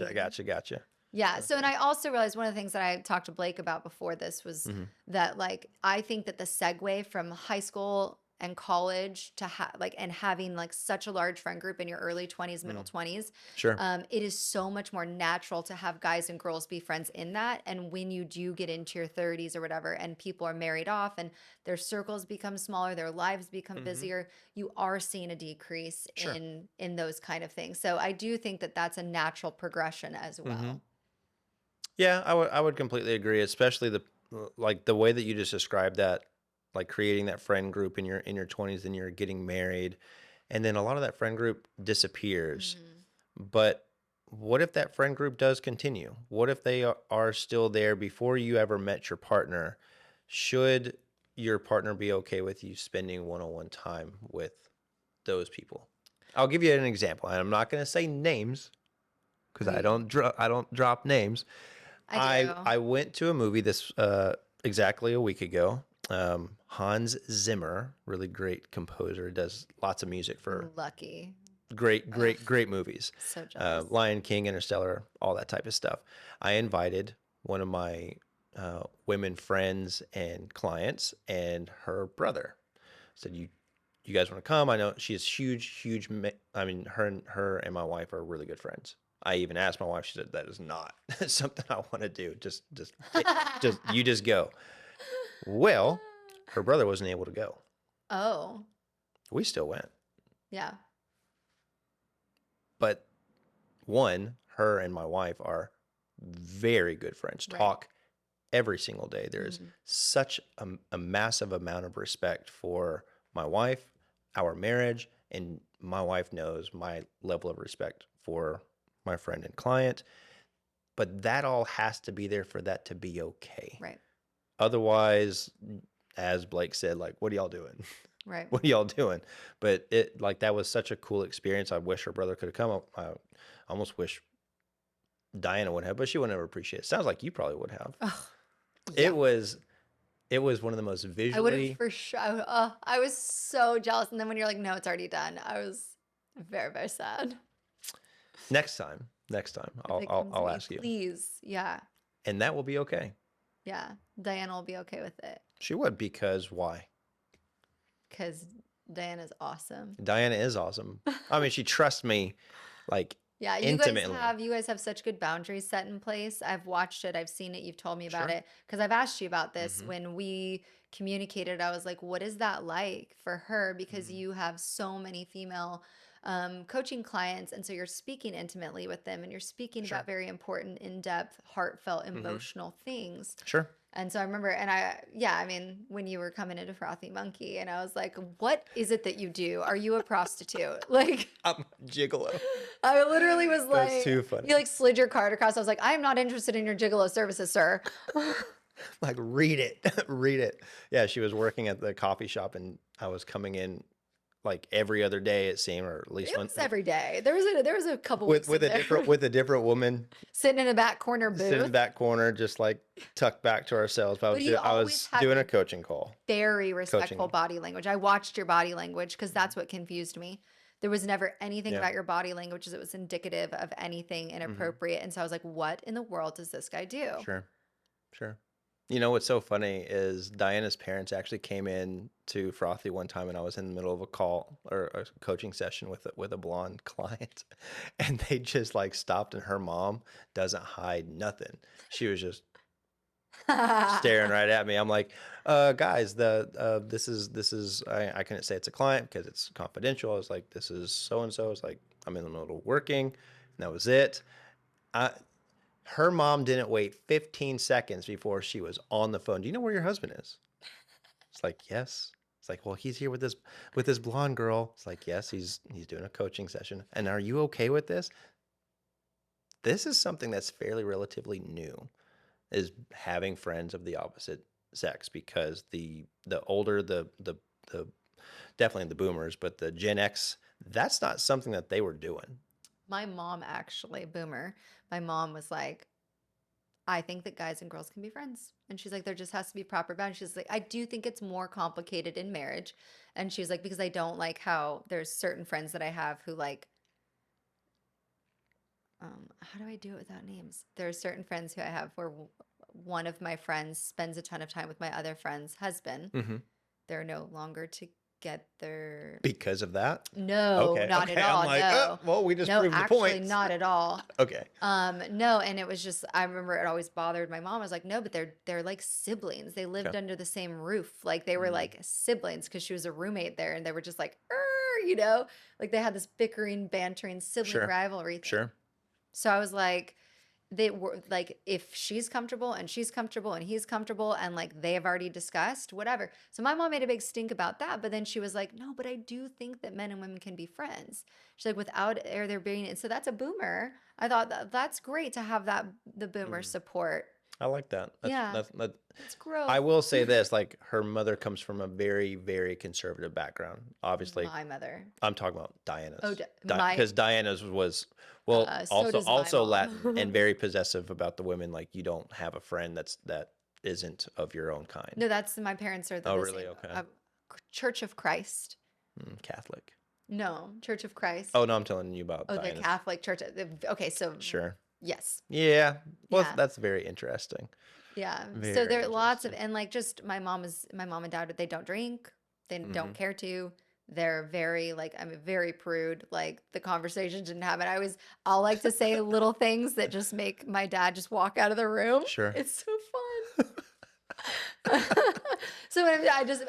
you. Yeah. So, and I also realized one of the things that I talked to Blake about before this was Mm-hmm. that, like, I think that the segue from high school and college to have like and having like such a large friend group in your early 20s, middle 20s, Sure. it is so much more natural to have guys and girls be friends in that. And when you do get into your 30s or whatever, and people are married off and their circles become smaller, their lives become busier, you are seeing a decrease Sure. in those kind of things. So I do think that that's a natural progression as well. Yeah, I would completely agree, especially the way that you just described that, like creating that friend group in your 20s, then you're getting married, and then a lot of that friend group disappears. But what if that friend group does continue? What if they are still there before you ever met your partner? Should your partner be okay with you spending one-on-one time with those people? I'll give you an example, and I'm not going to say names because I don't drop names. I do. I went to a movie this exactly a week ago. Hans Zimmer, really great composer, does lots of music for Lucky. great movies. So jealous. Lion King, Interstellar, all that type of stuff. I invited one of my women friends and clients and her brother. Said, you guys want to come? I know she has huge. I mean, her and my wife are really good friends. I even asked my wife. She said that is not something I want to do. Just you just go. Well, her brother wasn't able to go. Oh, We still went, yeah. but one, her and my wife are very good friends. Right. Talk every single day. There is such a massive amount of respect for my wife, our marriage, and my wife knows my level of respect for my friend and client. But that all has to be there for that to be okay. Right. Otherwise, as Blake said, like, what are y'all doing? Right. What are y'all doing? But it like that was such a cool experience. I wish her brother could have come up. I almost wish Diana would have, but she would never appreciate it. Sounds like you probably would have. Oh, yeah. It was one of the most I would visually. have for sure. I was so jealous. And then when you're like, no, it's already done, I was very, very sad. Next time, If it comes I'll to me, ask you, please. Yeah. and that will be okay. Yeah. Diana will be okay with it She would, because why? because Diana's awesome. Diana is awesome. I mean, she trusts me, like Yeah, intimately. you guys have such good boundaries set in place. I've watched it, I've seen it, you've told me about Sure. it because I've asked you about this when we communicated. I was like, what is that like for her? Because you have so many female coaching clients, and so you're speaking intimately with them and you're speaking Sure. about very important, in-depth, heartfelt, emotional things. Sure. And so I remember, and I mean, when you were coming into Frothy Monkey, and I was like, what is it that you do? Are you a prostitute? Like, I'm a gigolo. I literally was like, That's too funny. you like slid your card across. I was like, I am not interested in your gigolo services, sir. Like, read it, read it. Yeah, she was working at the coffee shop, and I was coming in like every other day, it seemed, or at least It one was every day. There was a couple with weeks with in a there. different woman Sitting in a back corner booth. sitting in the back corner, just like tucked back to ourselves. But But you I always was had doing the a coaching call. very respectful Coaching. body language. I watched your body language because that's what confused me. There was never anything Yeah. about your body language that was indicative of anything inappropriate. And so I was like, what in the world does this guy do? Sure, sure. You know what's so funny is Diana's parents actually came in to Frothy one time, and I was in the middle of a call or a coaching session with a blonde client, and they just like stopped, and her mom doesn't hide nothing. She was just staring right at me. I'm like, guys, this is I couldn't say it's a client because it's confidential. I was like, this is so and so. It's like I'm in the middle of working, and that was it. Her mom didn't wait 15 seconds before she was on the phone. Do you know where your husband is? It's like, yes. It's like, well, he's here with this blonde girl. It's like, yes, he's doing a coaching session. And are you okay with this? This is something that's fairly relatively new, is having friends of the opposite sex, because the older the definitely the boomers, but the Gen X, that's not something that they were doing. My mom, actually, boomer, my mom was like, I think that guys and girls can be friends. And she's like, there just has to be proper boundaries. She's like, I do think it's more complicated in marriage. And she's like, because I don't like how there's certain friends that I have who like, how do I do it without names? There are certain friends who I have where one of my friends spends a ton of time with my other friend's husband. Mm-hmm. They're no longer get their Because of that? no, Okay. not Okay. at all. I'm like, No. well, we just No, proved the actually point. not at all. Okay. No, and it was just I remember it always bothered my mom. I was like, no, but they're like siblings. They lived Okay. under the same roof. Like they were Mm. like siblings because she was a roommate there, and they were just like, like they had this bickering, bantering sibling Sure. rivalry thing. Sure. So I was like, they were like, if she's comfortable and she's comfortable and he's comfortable and like they have already discussed, whatever. So my mom made a big stink about that, but then she was like, no, but I do think that men and women can be friends. She's like, without there being, and so that's a boomer. I thought that's great to have the boomer Mm. support. I like that. Yeah, That's it's gross. I will say this, like her mother comes from a very, very conservative background. Obviously, My mother. I'm talking about Oh, Diana's. my, Because Diana's was, well, so does my Latin and mom. very possessive about the women. Like you don't have a friend that isn't of your own kind. No, that's my parents are Oh, the really? same. Okay. Church of Christ. Catholic. No, Church of Christ. Oh, no, I'm telling you about Oh, the Diana's. Catholic Church. Okay, so Sure. yes. Yeah. Well, Yeah. that's very interesting. Yeah. So Very there are lots of, interesting. and like just my mom and dad, they don't drink. They Hmm. don't care to. They're very like, I'm very prude. Like the conversation didn't happen. I'll like to say little things that just make my dad just walk out of the room. Sure. It's so fun. So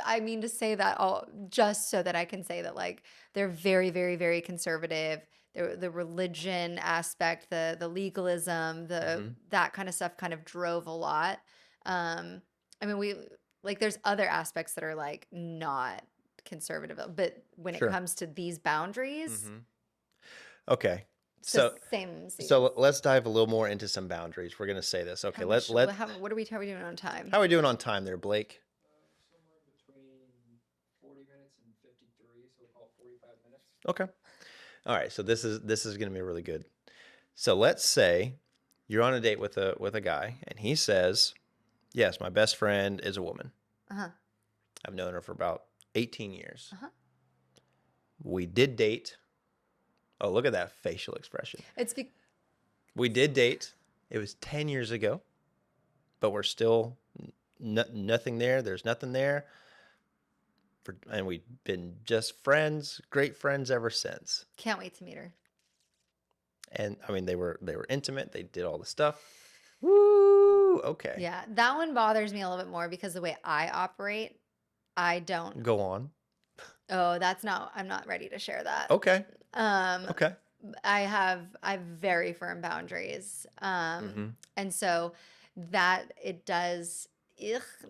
I mean to say that all just so that I can say that like they're very, very, very conservative. The religion aspect, the legalism, Hmm. that kind of stuff kind of drove a lot. I mean, we like there's other aspects that are like not conservative, but when it Sure. comes to these boundaries, Hmm. Okay. it's the So same. let's dive a little more into some boundaries. We're gonna say this. Okay. What are we doing on time? How are we doing on time there, Blake? Somewhere between 40 minutes and 53, so we'll call it 45 minutes. Okay. All right. So this is gonna be really good. So let's say you're on a date with a guy, and he says, "Yes, my best friend is a woman. Uh-huh. I've known her for about 18 years. Uh-huh. We did date." Oh, look at that facial expression. It's be We did date. It was 10 years ago, but we're still nothing there. There's nothing there. And we've been just friends, great friends ever since. Can't wait to meet her. And I mean, they were intimate. They did all the stuff. Woo! Okay. Yeah, that one bothers me a little bit more because the way I operate, I don't. Go on. Oh, I'm not ready to share that. Okay. Um, Okay. I have very firm boundaries. Mm-hmm. And so that it does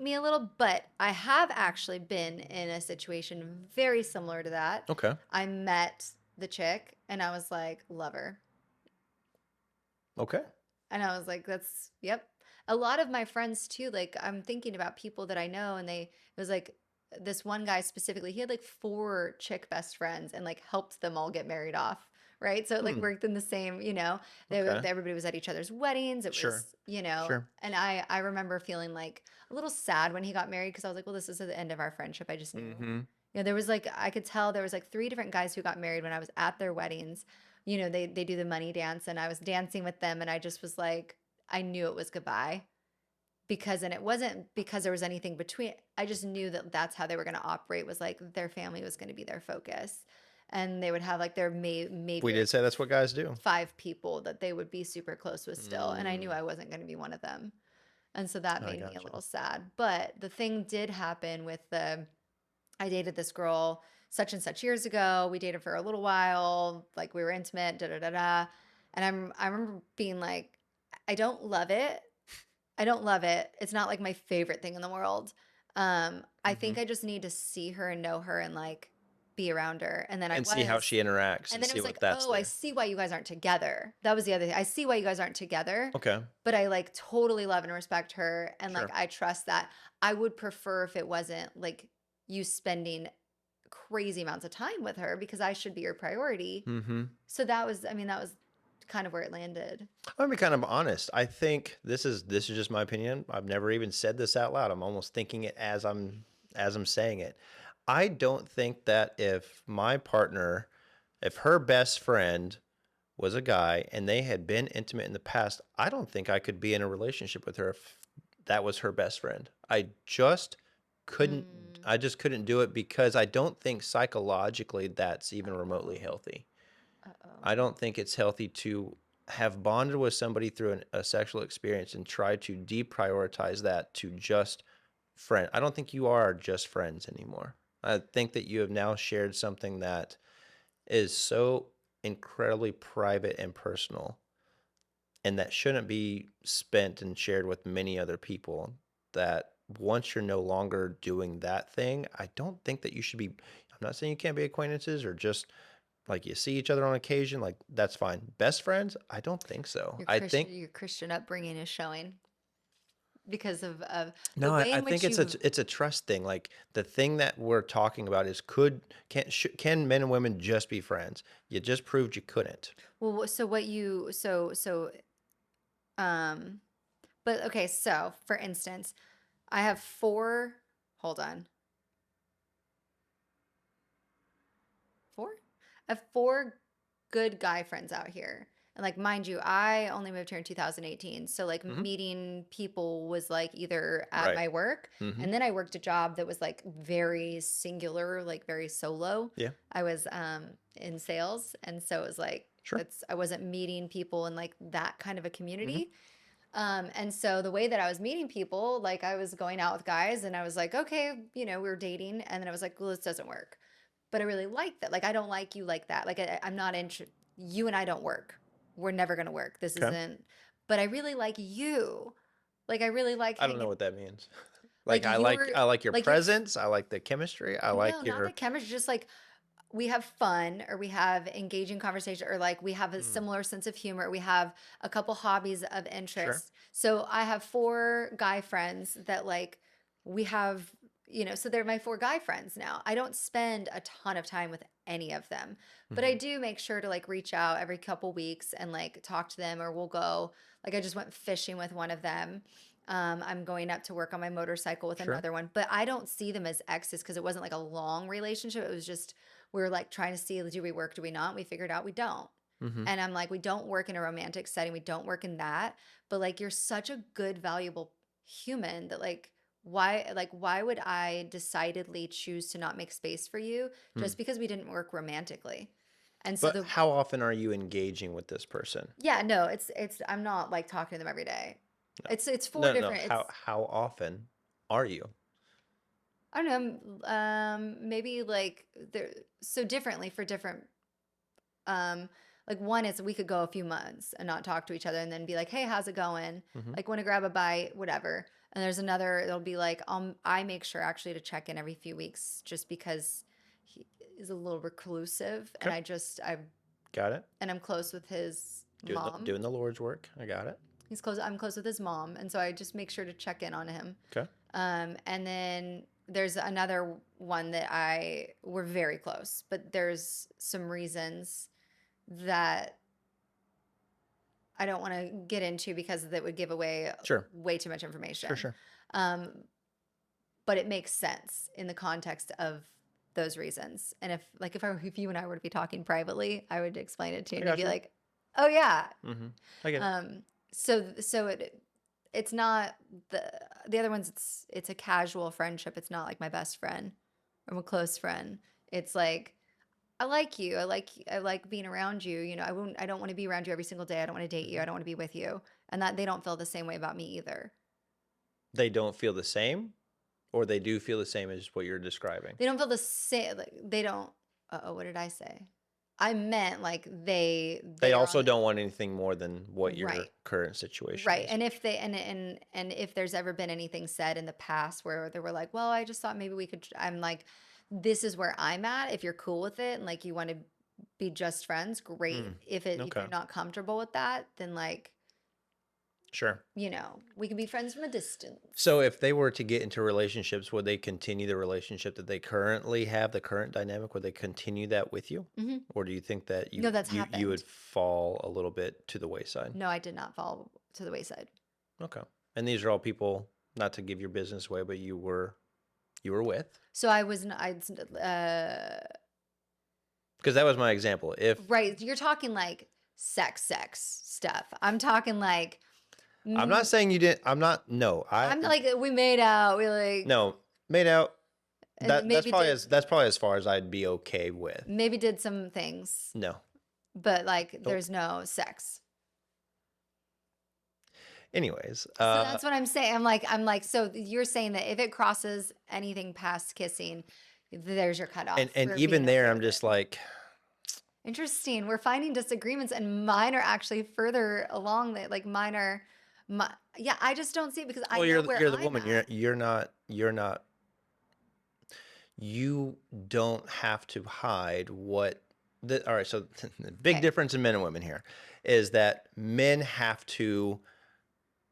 me a little, but I have actually been in a situation very similar to that. Okay. I met the chick and I was like, love her. Okay. And I was like, yep. A lot of my friends too, like I'm thinking about people that I know and it was like this one guy specifically, he had like 4 chick best friends and like helped them all get married off. Right. So it like Hmm. worked in the same, Okay. everybody was at each other's weddings. It Sure. was, Sure. and I remember feeling like a little sad when he got married because I was like, well, this is the end of our friendship. I just knew. Mm-hmm. There was like, I could tell there was like 3 different guys who got married when I was at their weddings. They do the money dance and I was dancing with them and I just was like, I knew it was goodbye and it wasn't because there was anything between. I just knew that that's how they were going to operate was like their family was going to be their focus. And they would have like their maybe We did say that's what guys do. 5 people that they would be super close with still. And I knew Mm. I wasn't going to be one of them. And so that I made me a gotcha. little sad. But the thing did happen I dated this girl such and such years ago. We dated for a little while, like we were intimate, da da da da. And I remember being like, I don't love it. I don't love it. It's not like my favorite thing in the world. I think Mhm. I just need to see her and know her and like be around her. And then And see how she interacts and and then it see was what like, that's oh, I there. see why you guys aren't together. That was the other thing. I see why you guys aren't together, Okay. but I like totally love and respect her. And like, Sure. I trust that. I would prefer if it wasn't like you spending crazy amounts of time with her because I should be your priority. Mm-hmm. So that was kind of where it landed. I'm gonna be kind of honest. I think this is just my opinion. I've never even said this out loud. I'm almost thinking it as I'm saying it. I don't think that if my partner, if her best friend was a guy and they had been intimate in the past, I don't think I could be in a relationship with her if that was her best friend. I just couldn't I just couldn't do it because I don't think psychologically that's even remotely healthy. Uh-oh. I don't think it's healthy to have bonded with somebody through a sexual experience and try to deprioritize that to just friend. I don't think you are just friends anymore. I think that you have now shared something that is so incredibly private and personal, and that shouldn't be spent and shared with many other people. That once you're no longer doing that thing, I don't think that you should be. I'm not saying you can't be acquaintances or just like you see each other on occasion, like that's fine. Best friends? I don't think so. I think Your Christian upbringing is showing because of the no, way I in think which you. it's a trust thing. Like the thing that we're talking about is can men and women just be friends? You just proved you couldn't. Well, so what you um, but okay. So for instance, I have four. Hold on, four. I have four good guy friends out here. And like mind you, I only moved here in 2018. So like Hmm. meeting people was like either at Right. my work Hmm. and then I worked a job that was like very singular, like very solo. Yeah. I was in sales and so it was like Sure. it's I wasn't meeting people in like that kind of a Hmm. community. And so the way that I was meeting people, like I was going out with guys and I was like, okay, we were dating. And then I was like, well, this doesn't work. But I really like that. Like, I don't like you like that. Like, I'm not interested. You and I don't work. We're never going to work. This Okay. isn't, but I really like you. Like, I really like I don't know hanging, what that means. like, I like your like, you're, presence. I like the chemistry. I no, like not the your. chemistry, just like we have fun or we have engaging conversation or like we have a Mm, similar sense of humor. We have a couple hobbies of sure. interest. So I have four guy friends that like we have, so they're my four guy friends now. I don't spend a ton of time with any of them, but I Hmm. do make sure to like reach out every couple weeks and like talk to them or we'll go, like I just went fishing with one of them. I'm going up to work on my motorcycle with Sure. another one, but I don't see them as exes because it wasn't like a long relationship. It was just we were like trying to see, do we work, do we not? We figured out we don't. Hmm. And I'm like, we don't work in a romantic setting. We don't work in that. But like, you're such a good, valuable human that why would I decidedly choose to not make space for you Hmm. just because we didn't work romantically? And so But how often are you engaging with this person? yeah, no, I'm not like talking to them every day. No. It's four No, no. different, How often are you? I don't know, maybe like they're so differently for different Um, like one is we could go a few months and not talk to each other and then be like, hey, how's it going? Hmm. Like want to grab a bite, whatever. And there's another, it'll be like, I make sure actually to check in every few weeks just because he is a little reclusive and Okay. Got it. I'm close with his mom. Doing the Lord's work. I got it. I'm close with his mom. And so I just make sure to check in on him. Okay. And then there's another one that we're very close, but there's some reasons that I don't want to get into because that would give away Sure. way too much Sure. information. Sure. Um, but it makes sense in the context of those reasons. And if you and I were to be talking privately, I would explain it to you I and you'd got be you. like, "Oh yeah." Hmm. I get it. So it's not the other ones. It's a casual friendship. It's not like my best friend or my close friend. It's like I like you. I like being around you. I don't want to be around you every single day. I don't want to date you. Hmm. I don't want to be with you. And that they don't feel the same way about me either. They don't feel the same, or they do feel the same as what you're describing. They don't feel the same. Like, they don't. Uh-oh, what did I say? I meant like They they are on also the don't want anything more than what your right. current situation Right. is. And if they and if there's ever been anything said in the past where they were like, "Well, I just thought maybe we could," I'm like, "This is where I'm at. If you're cool with it and like you want to be just friends, great. Mm, If okay. you're not comfortable with that, then like Sure. we can be friends from a distance." So if they were to get into relationships, would they continue the relationship that they currently have, the current dynamic? Would they continue that with you? Hmm. Or do you think that No, that's you would happened. fall a little bit to the wayside? No, I did not fall to the wayside. Okay. And these are all people, not to give your business away, but you were with? So I was, Because that was my example. If right. You're talking like sex stuff. I'm talking like, I'm not saying you didn't, I'm not, no, I'm like, we made out. We like, no, made out. And That's maybe probably did that's probably as far as I'd be okay with. maybe did some things, No. but like Nope. there's no sex. Anyways, So that's what I'm saying. I'm like, so you're saying that if it crosses anything past kissing, there's your cutoff and for even being there, okay I'm with just it. like, Interesting. We're finding disagreements, and mine are actually further along. That like mine are, yeah. I just don't see it because I well, know where you're the I'm woman. at. You're not. You don't have to hide what. All right. So the big Okay. difference in men and women here is that men have to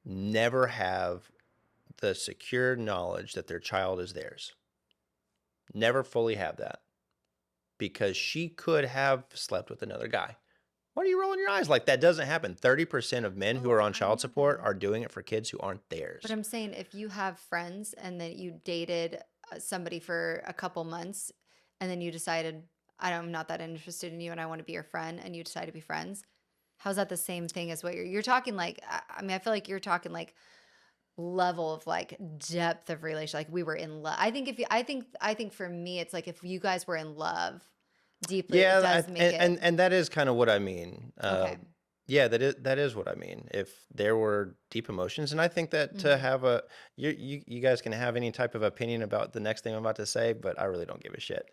never have the secure knowledge that their child is theirs. Never fully have that because she could have slept with another guy. What are you rolling your eyes like? That doesn't happen. 30% of men who Oh, are on I child know support that. are doing it for kids who aren't But theirs. I'm saying if you have friends and then you dated somebody for a couple months and then you decided, I'm not that interested in you and I want to be your friend and you decide to be friends, how's that the same thing as what you're talking like? I mean, I feel like you're talking like level of like depth of relation. Like we were in love. I think if you, I think for me, it's like if you guys were in love deeply, it Yeah, does make it and that is kind of what I mean. okay. Yeah, that is what I mean. If there were deep emotions, and I think that to Hmm. have a you guys can have any type of opinion about the next thing I'm about to say, but I really don't give a shit.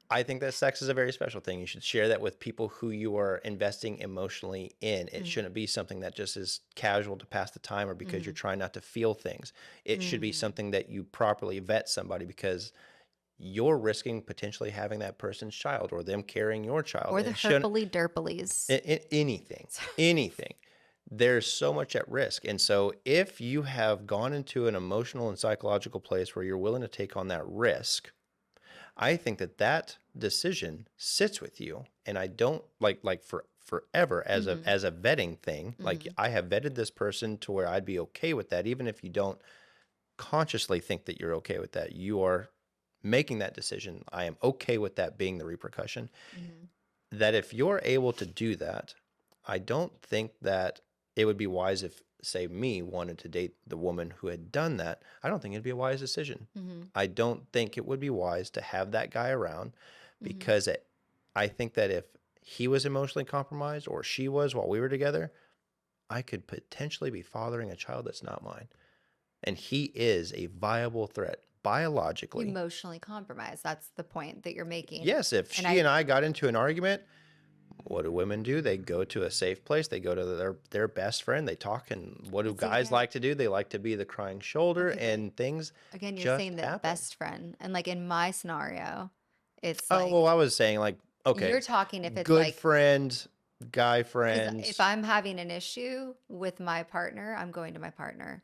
I think that sex is a very special thing. You should share that with people who you are investing emotionally in. It Hmm. shouldn't be something that just is casual to pass the time or because you're Hmm. trying not to feel things. It should be Hmm. something that you properly vet somebody because you're risking potentially having that person's child or them carrying your child. Or the And it shouldn't herpily derpilies. anything, anything. There's so much at risk. And so if you have gone into an emotional and psychological place where you're willing to take on that risk, I think that that decision sits with you, and I don't like for forever Hmm. as a vetting thing. Like Hmm. I have vetted this person to where I'd be okay with that, even if you don't consciously think that you're okay with that. You are making that decision. I am okay with that being the repercussion. Hmm. That if you're able to do that, I don't think that it would be wise if, say, me wanted to date the woman who had done that. I don't think it'd be a wise decision. Hmm. I don't think it would be wise to have that guy around Hmm. because I think that if he was emotionally compromised or she was while we were together, I could potentially be fathering a child that's not mine. And he is a viable threat biologically. Emotionally compromised. That's the point that you're making. Yes, if And she and I got into an argument, what do women do? They go to a safe place. They go to their best friend. They talk. And what do but see guys again, like to do? They like to be the crying shoulder, okay, but and things again, you're just saying that happen. best friend. And like in my scenario, it's Oh, well, like I was saying like, okay, you're talking if it's good like, friends, guy because if friends. I'm having an issue with my partner, I'm going to my partner.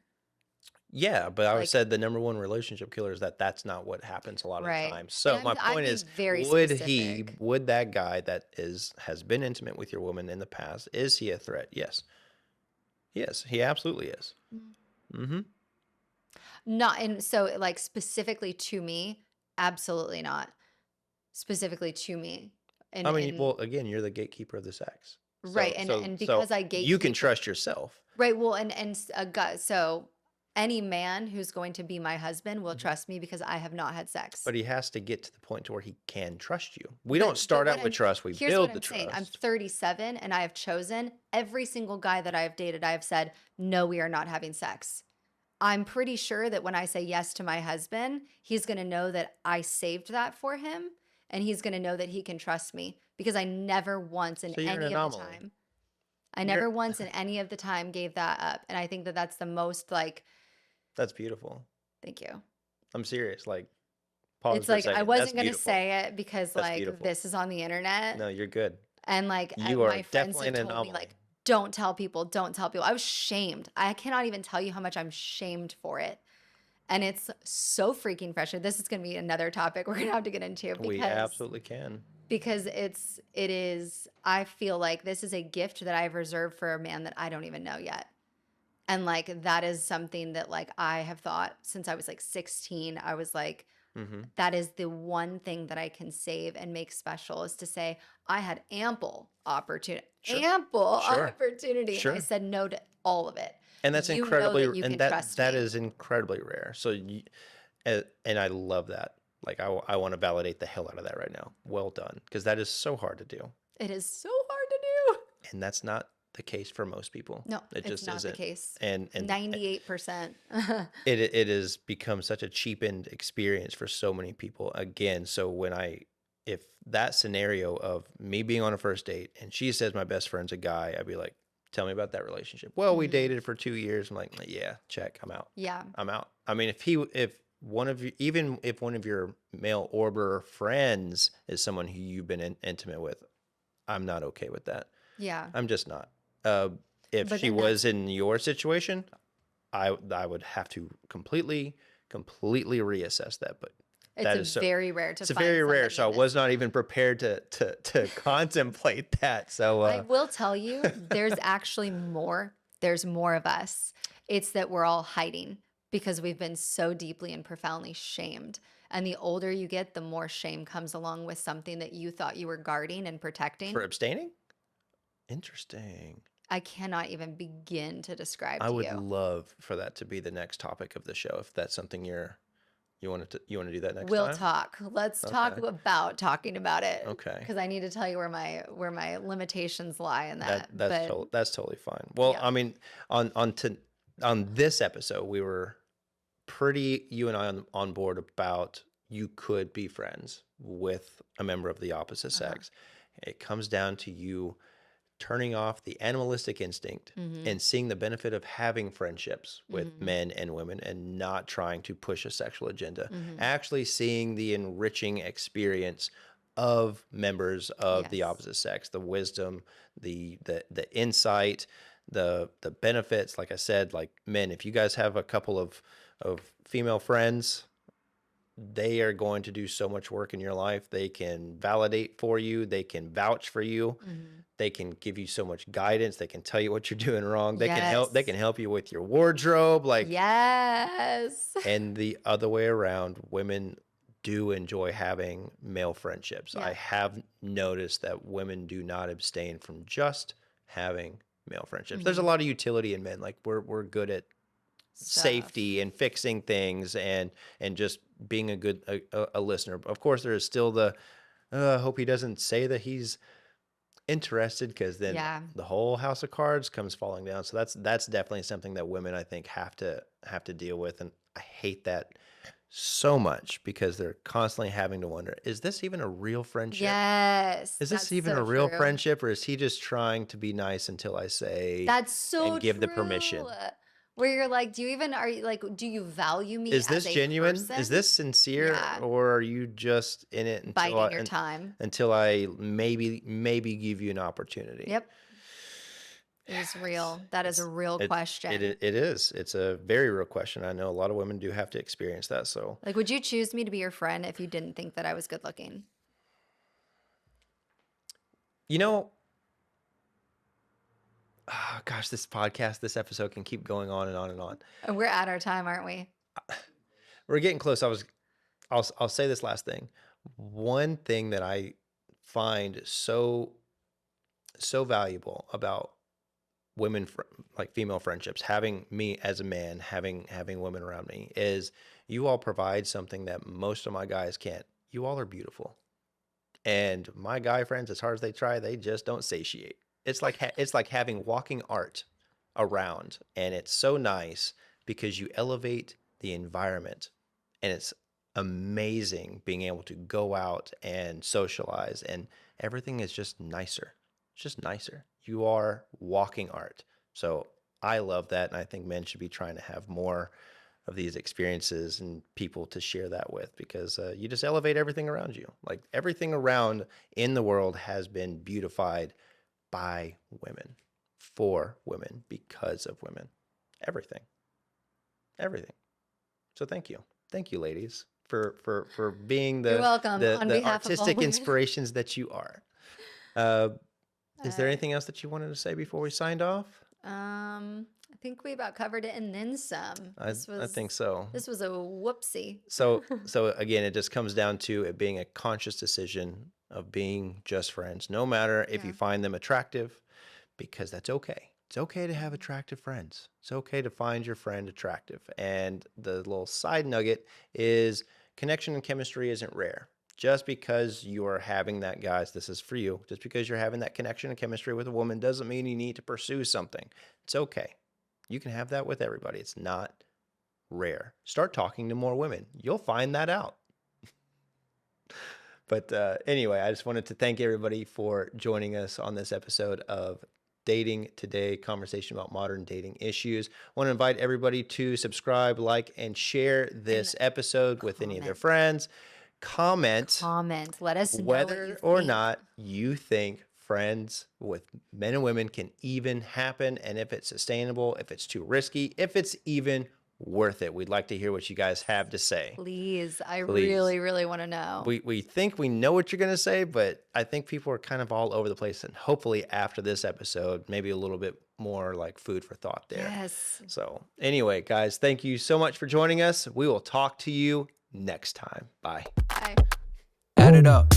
Yeah, but I would Like, said the number one relationship killer is that that's not what happens a lot of the right. time. And So my I'd point be is, very specific. would that guy that has been intimate with your woman in the past, is he a threat? Yes. Yes, he absolutely is. Mm. Mm-hmm. Not and so like specifically to me, absolutely not. Specifically to me. I mean, And well, again, you're the gatekeeper of the sex. right. And because I You can gatekeep trust yourself. right. Well, a guy, so any man who's going to be my husband will Mhm. trust me because I have not had sex. But he has to get to the point to where he can trust you. We don't But start what out with I'm trust, we here's what build the I'm saying. I'm trust. 37 and I have chosen every single guy that I have dated. I have said, no, we are not having sex. I'm pretty sure that when I say yes to my husband, he's going to know that I saved that for him and he's going to know that he can trust me because I never once in So you're an any of the anomaly. time I You're never once in any of the time gave that up. And I think that that's the most like, That's beautiful. thank you. I'm serious. Like, pause It's for a like I second. That's wasn't going to beautiful. say it because That's like beautiful. this is on the internet. No, you're good. And like You are my friends definitely have an told me, anomaly. like, don't tell people, don't tell people. I was shamed. I cannot even tell you how much I'm shamed for it. And it's so freaking frustrating. This is going to be another topic we're going to have to get into We absolutely can. because it is I feel like this is a gift that I've reserved for a man that I don't even know yet. And like that is something that like I have thought since I was like 16. I was like, Mm-hmm. that is the one thing that I can save and make special is to say I had Sure. ample Sure. opportunity, and I Sure. said no to all of it. And that's You know incredibly, that you and can trust that me. is incredibly rare. So, and I love that. Like I want to validate the hell out of that right now. Well done, because that is so hard to do, It is so hard to do. and that's not the case for most people. No, It it's just not the isn't. case. And 98%. it has become such a cheapened experience for so many people. Again, so if that scenario of me being on a first date and she says my best friend's a guy, I'd be like, tell me about that relationship. Well, we dated for 2 years. I'm like, yeah, check. I'm out. Yeah. I'm out. I mean, if one of you, even if one of your male Orbiter friends is someone who you've been intimate with, I'm not okay with that. Yeah. I'm just not. If But she then was in your situation, I would have to completely reassess that. But that is It's so very rare to it's find very rare. somebody So I in this. was not even prepared to contemplate that. So I will tell you, there's actually more. There's more of us. It's that we're all hiding because we've been so deeply and profoundly shamed. And the older you get, the more shame comes along with something that you thought you were guarding and protecting. for abstaining, interesting. I cannot even begin to describe I to would you. love for that to be the next topic of the show. If that's something you want to do that next We'll time. talk. Let's talk Okay. about talking about it. Okay. Because I need to tell you where my limitations lie in that. That's totally fine. Well, Yeah. I mean, on this episode, we were pretty you and I on board about you could be friends with a member of the opposite sex. It comes down to you turning off the animalistic instinct and seeing the benefit of having friendships with men and women and not trying to push a sexual agenda. Actually seeing the enriching experience of members of the Yes. opposite sex, the wisdom, the insight, the benefits. Like I said, like men, if you guys have a couple of female friends, they are going to do so much work in your life. They can validate for you. They can vouch for you. They can give you so much guidance. They can tell you what you're doing wrong. They can help. They Yes. can help you with your wardrobe. Like, Yes. and the other way around, women do enjoy having male friendships. Yeah. I have noticed that women do not abstain from just having male friendships. There's a lot of utility in men. Like we're good at Stuff. safety and fixing things and just being a good a listener. Of course, there is still the I hope he doesn't say that he's interested, because then Yeah. the whole house of cards comes falling down. So that's definitely something that women, I think, have to deal with, and I hate that so much because they're constantly having to wonder, is this even a real friendship? Yes. Is this that's even so a real true. friendship, or is he just trying to be nice until I say That's so and give true. the permission? Where you're like, do you value me Is as this a genuine? person? Is this sincere? Yeah. Or are you just in it until biding your time? until I maybe give you an opportunity? Yep. It is real. That is a real question. It is. It's a very real question. I know a lot of women do have to experience that. So Like, would you choose me to be your friend if you didn't think that I was good looking? you know, oh, gosh, this episode can keep going on and on and on. And we're at our time, aren't we? We're getting close. I'll say this last thing. One thing that I find so valuable about like female friendships, having me as a man, having women around me, is you all provide something that most of my guys can't. You all are beautiful, and my guy friends, as hard as they try, they just don't satiate. It's like having walking art around, and it's so nice because you elevate the environment, and it's amazing being able to go out and socialize, and everything is just nicer. It's just nicer. You are walking art. So I love that, and I think men should be trying to have more of these experiences and people to share that with, because you just elevate everything around you. Like everything around in the world has been beautified by women, for women, because of women. Everything. So thank you, ladies, for being You're welcome. On the behalf of all artistic women. inspirations that you are. Is there anything else that you wanted to say before we signed off? I think we about covered it and then some. I think so. This was a whoopsie. So again, it just comes down to it being a conscious decision of being just friends, no matter if you find them attractive, because that's okay. It's okay to have attractive friends. It's okay to find your friend attractive. And the little side nugget is connection and chemistry isn't rare. Just because you are having that, guys, this is for you. Just because you're having that connection and chemistry with a woman doesn't mean you need to pursue something. It's okay. You can have that with everybody. It's not rare. Start talking to more women. You'll find that out. But anyway, I just wanted to thank everybody for joining us on this episode of Dating Today, conversation about modern dating issues. I want to invite everybody to subscribe, like, and share this episode with any of their friends. Comment. Let us know whether or not you think friends with men and women can even happen, and if it's sustainable, if it's too risky, if it's even worth it. We'd like to hear what you guys have to say. Please. I really, really want to know. We think we know what you're going to say, but I think people are kind of all over the place, and hopefully after this episode, maybe a little bit more like food for thought there. Yes. So anyway, guys, thank you so much for joining us. We will talk to you next time. Bye. Bye. Add it up.